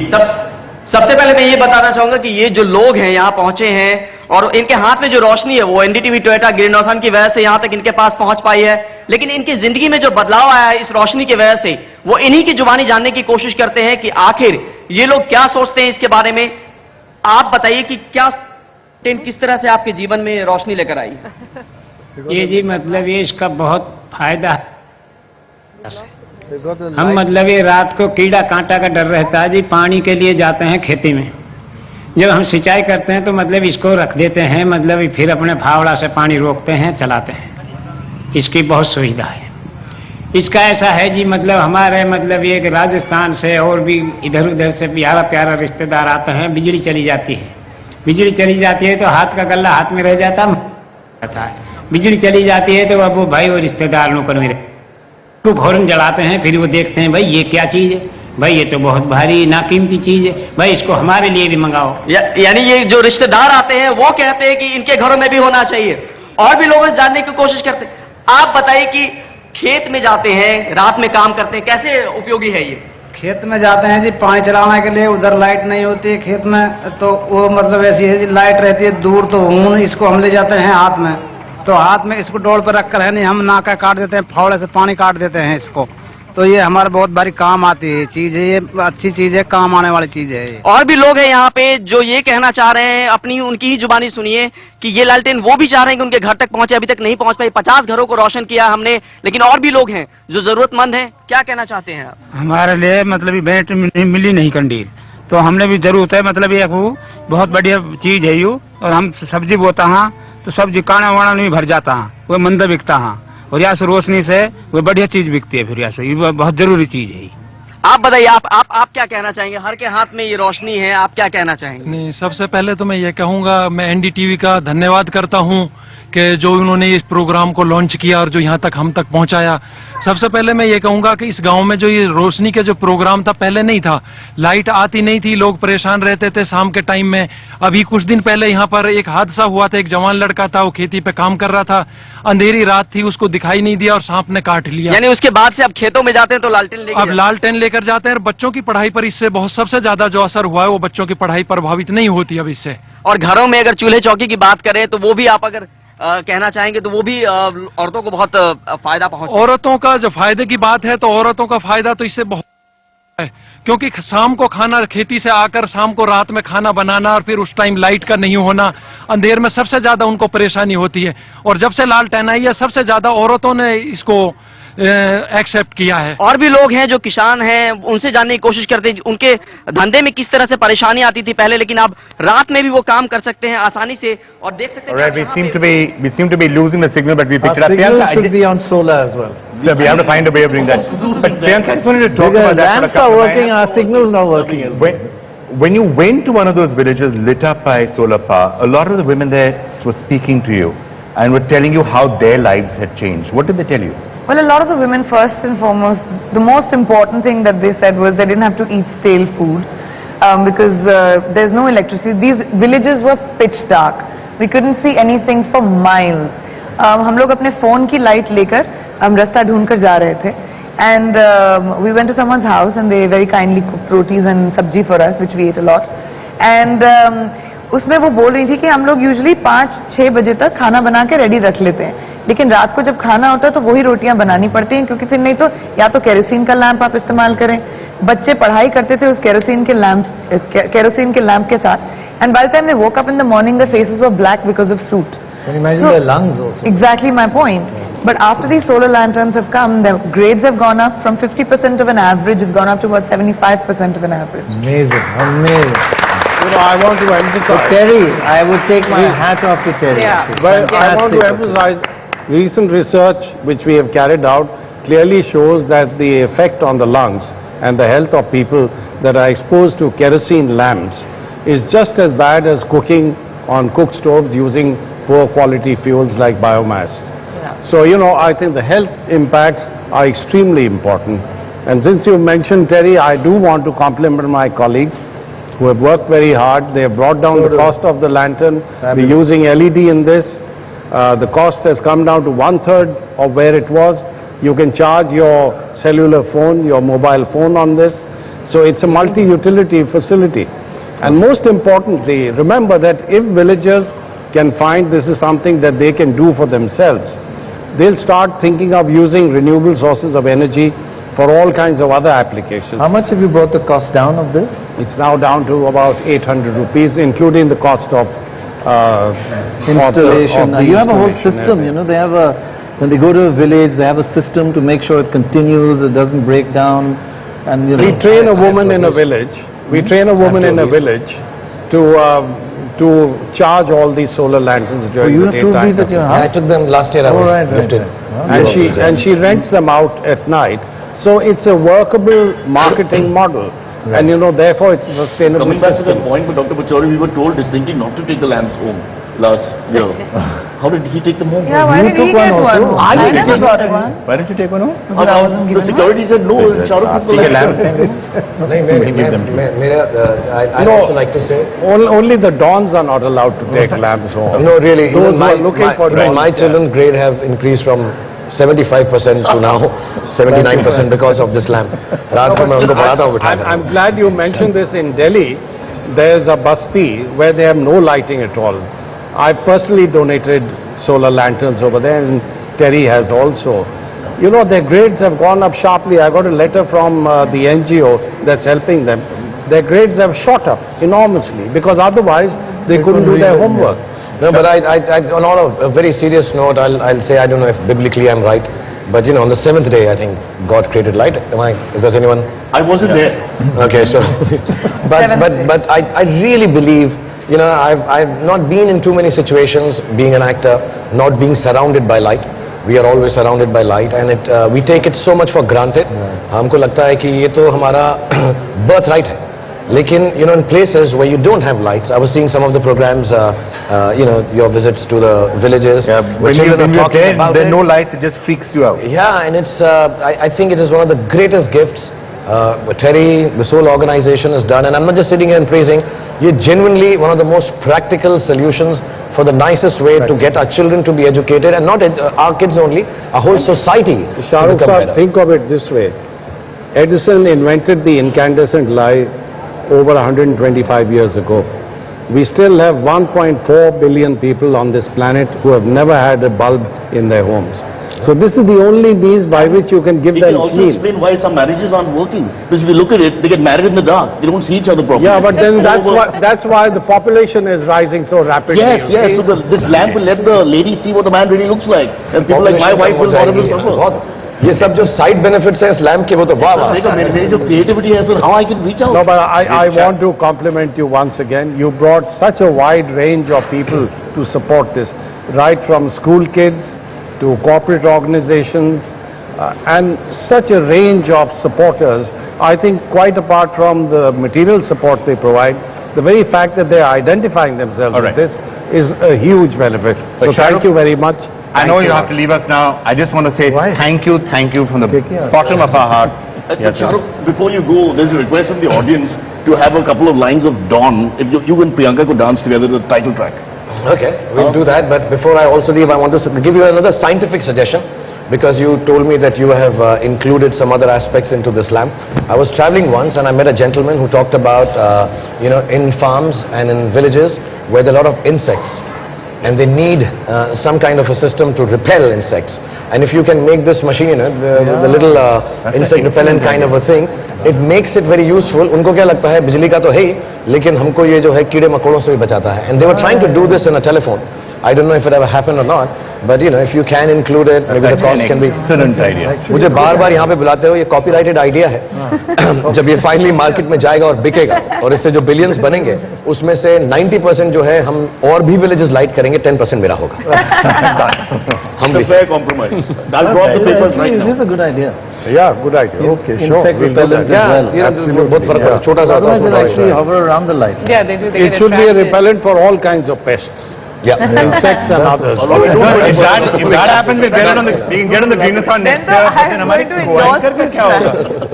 सबसे पहले मैं ये बताना चाहूंगा कि ये जो लोग हैं यहाँ पहुंचे हैं और इनके हाथ में जो रोशनी है वो एनडीटीवी टोयोटा ग्रीनॉथन की वजह से यहाँ तक इनके पास पहुंच पाई है, लेकिन इनकी जिंदगी में जो बदलाव आया है इस रोशनी की वजह से, वो इन्हीं की जुबानी जानने की कोशिश करते हैं कि आखिर ये लोग क्या सोचते हैं इसके बारे में। आप बताइए कि क्या किस तरह से आपके जीवन में रोशनी लेकर आई? ये जी मतलब ये इसका बहुत फायदा है। हम मतलब ये रात को कीड़ा कांटा का डर रहता है जी, पानी के लिए जाते हैं खेती में, जब हम सिंचाई करते हैं तो मतलब इसको रख देते हैं, मतलब फिर अपने फावड़ा से पानी रोकते हैं, चलाते हैं। इसकी बहुत सुविधा है। इसका ऐसा है जी मतलब हमारे मतलब ये राजस्थान से और भी इधर उधर से प्यारा प्यारा रिश्तेदार आते हैं, बिजली चली जाती है, बिजली चली जाती है तो हाथ का गल्ला हाथ में रह जाता, रहता है। बिजली चली जाती है तो अब वो भाई वो रिश्तेदार नौकर मेरे तो फौरन जलाते हैं, फिर वो देखते हैं भाई ये क्या चीज है, भाई ये तो बहुत भारी नाकीमती चीज है, भाई इसको हमारे लिए भी मंगाओ। यानी ये जो रिश्तेदार आते हैं वो कहते हैं कि इनके घरों में भी होना चाहिए, और भी लोग जानने की कोशिश करते हैं। आप बताइए कि खेत में जाते हैं, रात में काम करते हैं, कैसे उपयोगी है ये? खेत में जाते हैं जी पानी चलाने के लिए, उधर लाइट नहीं होती है खेत में, तो वो मतलब ऐसी है जी लाइट रहती है दूर, तो ऊन इसको हम ले जाते हैं हाथ में, तो हाथ में इसको डोल पर रखकर है नहीं हम नाका काट देते हैं, फावड़े से पानी काट देते हैं इसको, तो ये हमारे बहुत भारी काम आती है चीज है, ये अच्छी चीज है, काम आने वाली चीज है ये। और भी लोग हैं यहाँ पे जो ये कहना चाह रहे हैं, अपनी उनकी ही जुबानी सुनिए कि ये लालटेन वो भी चाह रहे हैं कि उनके घर तक पहुंचे, अभी तक नहीं पहुंच पाई। 50 घरों को रोशन किया हमने, लेकिन और भी लोग हैं जो जरूरतमंद हैं। क्या कहना चाहते हैं आप? हमारे लिए मतलब भेंट मिली नहीं कंडील, तो हमने भी जरूरत है, मतलब ये बहुत बढ़िया चीज है यू, और हम सब्जी बोता हाँ तो सब्जी काना वाना नहीं भर जाता हाँ, वो मंदा बिकता हाँ, और यहाँ से रोशनी से वो बढ़िया चीज बिकती है, फिर यहाँ से ये बहुत जरूरी चीज है। आप बताइए, आप क्या कहना चाहेंगे? हर के हाथ में ये रोशनी है, आप क्या कहना चाहेंगे? नहीं, सबसे पहले तो मैं ये कहूँगा, मैं एनडीटीवी का धन्यवाद करता हूँ कि जो उन्होंने इस प्रोग्राम को लॉन्च किया और जो यहाँ तक हम तक पहुँचाया। सबसे पहले मैं ये कहूँगा कि इस गांव में जो ये रोशनी के जो प्रोग्राम था पहले नहीं था, लाइट आती नहीं थी, लोग परेशान रहते थे शाम के टाइम में। अभी कुछ दिन पहले यहाँ पर एक हादसा हुआ था, एक जवान लड़का था, वो खेती पे काम कर रहा था, अंधेरी रात थी, उसको दिखाई नहीं दिया और सांप ने काट लिया। यानी उसके बाद से अब खेतों में जाते हैं तो लालटेन लेकर अब लालटेन लेकर जाते हैं, और बच्चों की पढ़ाई पर इससे बहुत सबसे ज्यादा जो असर हुआ है वो बच्चों की पढ़ाई प्रभावित नहीं होती अब इससे। और घरों में अगर चूल्हे चौकी की बात करें तो वो भी आप अगर कहना चाहेंगे तो वो भी औरतों को बहुत फायदा पहुंचा। औरतों का जो फायदे की बात है तो औरतों का फायदा तो इससे बहुत है, क्योंकि शाम को खाना खेती से आकर शाम को रात में खाना बनाना, और फिर उस टाइम लाइट का नहीं होना, अंधेर में सबसे ज्यादा उनको परेशानी होती है। और जब से लालटेन आई है सबसे ज्यादा औरतों ने इसको एक्सेप्ट किया है। और भी लोग हैं जो किसान हैं, उनसे जानने की कोशिश करते हैं उनके धंधे में किस तरह से परेशानी आती थी पहले, लेकिन अब रात में भी वो काम कर सकते हैं आसानी से, और देख सकते हैं। Alright, we seem to be losing the signal, but we picked it up. Signal should be on solar as well. So we have to find a way of doing that. But Priyanka, I just wanted to talk about that. Lamps are working, our signal is not working. When you went to one of those villages lit up by solar power, a lot of the women there were speaking to you and were telling you how their lives had changed. What did they tell you? Well, a lot of the women, first and foremost, the most important thing that they said was they didn't have to eat stale food because there's no electricity. These villages were pitch dark. We couldn't see anything for miles. हम लोग अपने phone की light लेकर हम रास्ता ढूंढकर जा रहे थे, and we went to someone's house and they very kindly cooked rotis and sabji for us, which we ate a lot. And उसमें वो बोल रही थी कि हम लोग यूजुअली 5-6 बजे तक खाना बना के रेडी रख लेते हैं, लेकिन रात को जब खाना होता है तो वही रोटियां बनानी पड़ती हैं, क्योंकि फिर नहीं तो या तो केरोसिन का लैंप आप इस्तेमाल करें। बच्चे पढ़ाई करते थे उस केरोसिन के लैंप के साथ, and by the time they woke up in the morning their faces were black because of suit. Imagine their lungs also. Exactly my point. But after these solar lanterns have come, the grades have gone up from 50% of an average, it's gone up to about 75% of an average. Amazing, amazing. You know, I want to emphasize. So Terry, I would take my hat off to Terry. Yeah. But I want to emphasize, recent research which we have carried out clearly shows that the effect on the lungs and the health of people that are exposed to kerosene lamps is just as bad as cooking on cook stoves using poor quality fuels like biomass. So, you know, I think the health impacts are extremely important. And since you mentioned Terry, I do want to compliment my colleagues who have worked very hard. They have brought down the cost of the lantern. We're using LED in this. The cost has come down to 1/3 of where it was. You can charge your cellular phone, your mobile phone on this. So it's a multi-utility facility. And most importantly, remember that if villagers can find this is something that they can do for themselves, they'll start thinking of using renewable sources of energy for all kinds of other applications. How much have you brought the cost down of this? It's now down to about 800 rupees, including the cost of installation. You have a whole system, you know, they have a, when they go to a village, they have a system to make sure it continues, it doesn't break down. And you know, we train a woman in a village. We train a woman in a village to charge all these solar lanterns during the daytime. That I took them last year. I was lifted. And she rents them out at night. So it's a workable marketing model. And you know, therefore it's a sustainable Coming back to system. the point, but Dr. Pachauri, we were told distinctly not to take the lamps home. last, how did he take them home? Yeah, why did he get one? I I didn't never take got it. one. Why did you take one home? The security said no, Shah Rukh took the ठीक है, lamp. I'd also like to say, Only the dons are not allowed to take lamps home. no, really, Those even who are looking for even dons, my yeah. children's grade have increased from 75% to now 79% because of this lamp. रात को मैं उनको पढ़ाता हूँ बिठा कर। I'm glad you mentioned this. In Delhi, there's a basti where they have no lighting at all. I personally donated solar lanterns over there, and Terry has also. You know, their grades have gone up sharply. I got a letter from the NGO that's helping them. Their grades have shot up enormously because otherwise they couldn't do their homework. No, but on a very serious note, I'll say, I don't know if biblically I'm right, but on the seventh day, I think God created light. Is there anyone? I wasn't there. Okay, so, but I really believe, I've not been in too many situations being an actor, not being surrounded by light. We are always surrounded by light, and we take it so much for granted. हमको लगता है कि ये तो हमारा birthright है. लेकिन in places where you don't have lights, I was seeing some of the programs, your visits to the villages. Yeah, when you're there, there are no lights, it just freaks you out. Yeah, and it's I think it is one of the greatest gifts Terry, this whole organization has done, and I'm not just sitting here and praising. You're genuinely one of the most practical solutions for the nicest way to get our children to be educated, and not our kids only, our whole society. Shah Rukh Sahab, think of it this way. Edison invented the incandescent light over 125 years ago. We still have 1.4 billion people on this planet who have never had a bulb in their homes. So this is the only means by which you can give It them can also clean. explain why some marriages aren't working. Because if you look at it, they get married in the dark. They don't see each other properly. Yeah, but then that's why the population is rising so rapidly. Yes, you yes. see. So this lamp will let the lady see what the man really looks like. And people like my wife will not able to suffer. ये सब जो side benefits है इस lamp के वो तो वाह वाह। देखो मेरी जो creativity है sir, how I can reach out. No, but I want to compliment you once again. You brought such a wide range of people to support this, right from school kids to corporate organizations, and such a range of supporters. I think quite apart from the material support they provide, the very fact that they are identifying themselves with this is a huge benefit. So thank you very much. I know you have to leave us now. I just want to say thank you from the bottom of our heart. Yes, Shah Rukh, before you go, there's a request from the audience to have a couple of lines of Dawn. If you and Priyanka could dance together the title track. Okay, we'll do that. But before I also leave, I want to give you another scientific suggestion, because you told me that you have included some other aspects into this lamp. I was traveling once and I met a gentleman who talked about, in farms and in villages where there are a lot of insects, and they need some kind of a system to repel insects. And if you can make this machine, the little insect repellent kind of a thing, it makes it very useful. उनको क्या लगता है बिजली का तो है ही, लेकिन हमको ये जो है कीड़े मकोड़ों से भी बचाता है. And they were trying to do this in a telephone. I don't know if it ever happened or not, but if you can include it, maybe the cost can be. Excellent idea. मुझे बार-बार यहाँ पे बुलाते हो, ये copyrighted idea है. जब ये finally market में जाएगा और बिकेगा, और इससे जो billions बनेंगे, उसमें से 90% जो है हम और भी villages light करेंगे, 10% मेरा होगा. It's a fair compromise. I'll drop the papers right now. This is a good idea. Yeah, good idea. Okay, sure. Insect We'll do repellent that. as well. Absolutely. बहुत फर्क पड़ता है, छोटा सा Otherwise they'll actually hover around the light. Yeah, they do. They It get should be a attracted. repellent for all kinds of pests. Yeah. Insects and others. If that happens, we'll get it on the, we can get on the Greenathon next year. Then हमारे co-anchor का क्या होगा?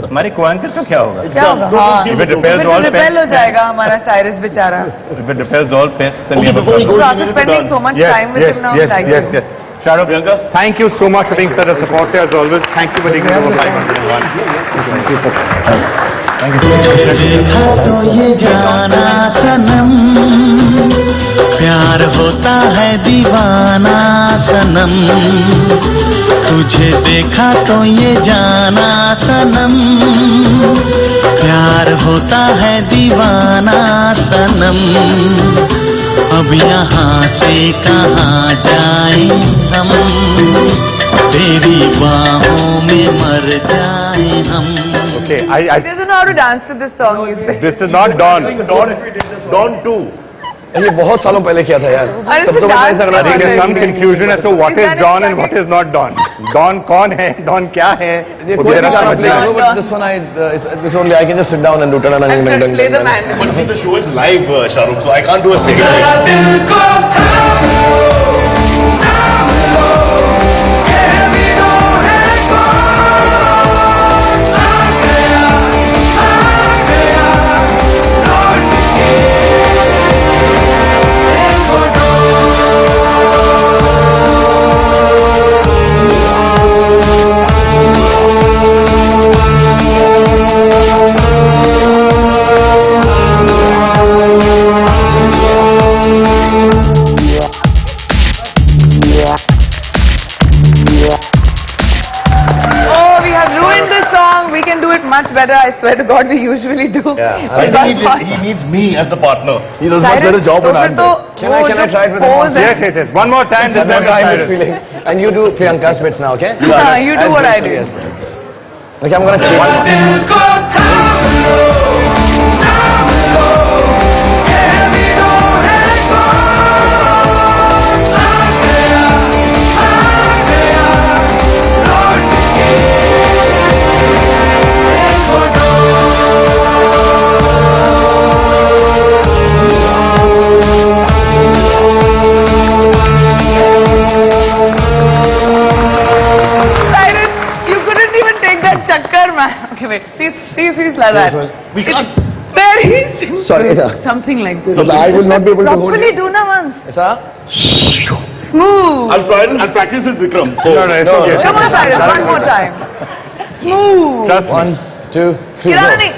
हमारे co-anchor का क्या होगा? क्या हाँ, If it repels all repel pests, हो जाएगा हमारा Cyrus बेचारा. if it repels all pests, then we have a before he problem. goes, So after spending so much time with him now, yes, like yes, yes. Shah Rukh, thank you so much for being such a supporter as always. Thank you for taking over 501. Thank you so much. देखा तो ये जाना सनम, प्यार होता है दीवाना सनम. तुझे देखा तो ये जाना सनम, प्यार होता है दीवाना सनम. अब यहाँ से कहाँ जाएं हम, तेरी बाहों में मर जाएं हम. Okay, He doesn't know how to dance to this song. this is not Dawn. Dawn 2. ये बहुत सालों पहले किया था यार। अरे तब तो मैं ऐसा लगा I think there's some confusion as to what is Don and what is not Don. Don कौन है? Don क्या है? ये कोई भी गाना play करो, but this one this only I can just sit down and do ta-da-da-da-da-da. But see, the show is live, Shahrukh, so I can't do a second. Much better, I swear to God, we usually do. I think he needs me as the partner. He does much better job than I do. Can I try it with him once? Yes. One more time. One more time it's feeling. And you do Priyanka's bits now, okay? You do what I do. Yes. Okay, I'm gonna Okay, wait. See like that. We can't. Very Sorry, something like this. So I will not be able to hold Properly it. do na once. Sir? Smooth. I'll try it. I'll practice with Vikram. No. Come on, Cyrus, one more time. Smooth. 1, 2, 3, Kirani.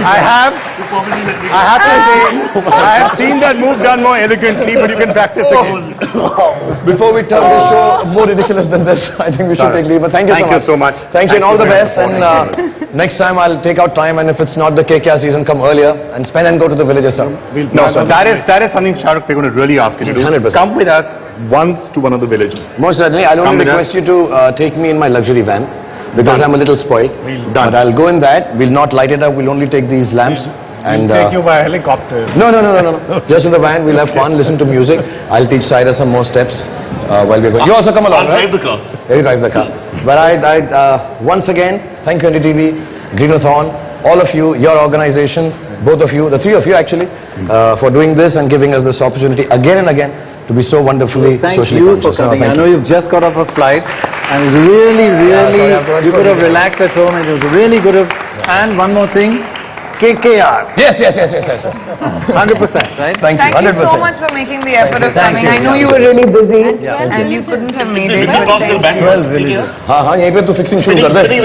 I have to say, I have seen that move done more elegantly, but you can practice again. Before we turn this show more ridiculous than this, I think we should take leave. But thank you so much. Thank you and all the best. And next time I'll take out time, and if it's not the KKR season, come earlier and spend and go to the villages, sir. No, that is something, Shahrukh, we're going to really ask you to do. 100%. Come with us once to one of the villages. Most certainly. I'll only request you to take me in my luxury van, because I'm a little spoiled. But I'll go in that. We'll not light it up. We'll only take these lamps. And take you by helicopter. No. Just in the van. We'll have fun, listen to music. I'll teach Cyrus some more steps while we're going. You also come along, right? I'll drive the car. You drive the car. But once again, thank you NDTV, Greenathon, all of you, your organization, both of you, the three of you actually, for doing this and giving us this opportunity again and again to be so wonderfully socially Thank you for conscious. coming. I Thank know you. you've just got off a flight, and really, you could have relaxed at home, and it was really good of. And one more thing, KKR. Yes. 100%, right? Thank you. Thank you 100%. so much for making the effort of Thank coming. you. I know you were really busy Yeah. and you couldn't have made it. Because but they're thank you. back. 12 villages. हाँ यहीं पे तो fixing शुरू कर दे.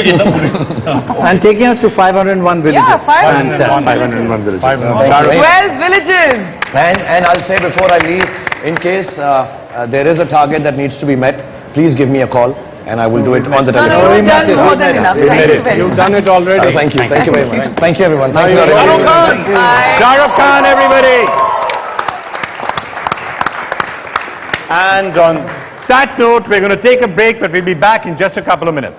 And taking us to 501 villages. Yeah, 501 501 villages. 12 villages. And I'll say before I leave, in case there is a target that needs to be met, please give me a call and I will do it on the No, telephone. you've done more than enough. Thank you very You've much. done it already. Thank you very much. Thank you everyone. Thank you. Shahrukh Khan! Bye. Shahrukh Khan, everybody! And on that note, we're going to take a break, but we'll be back in just a couple of minutes.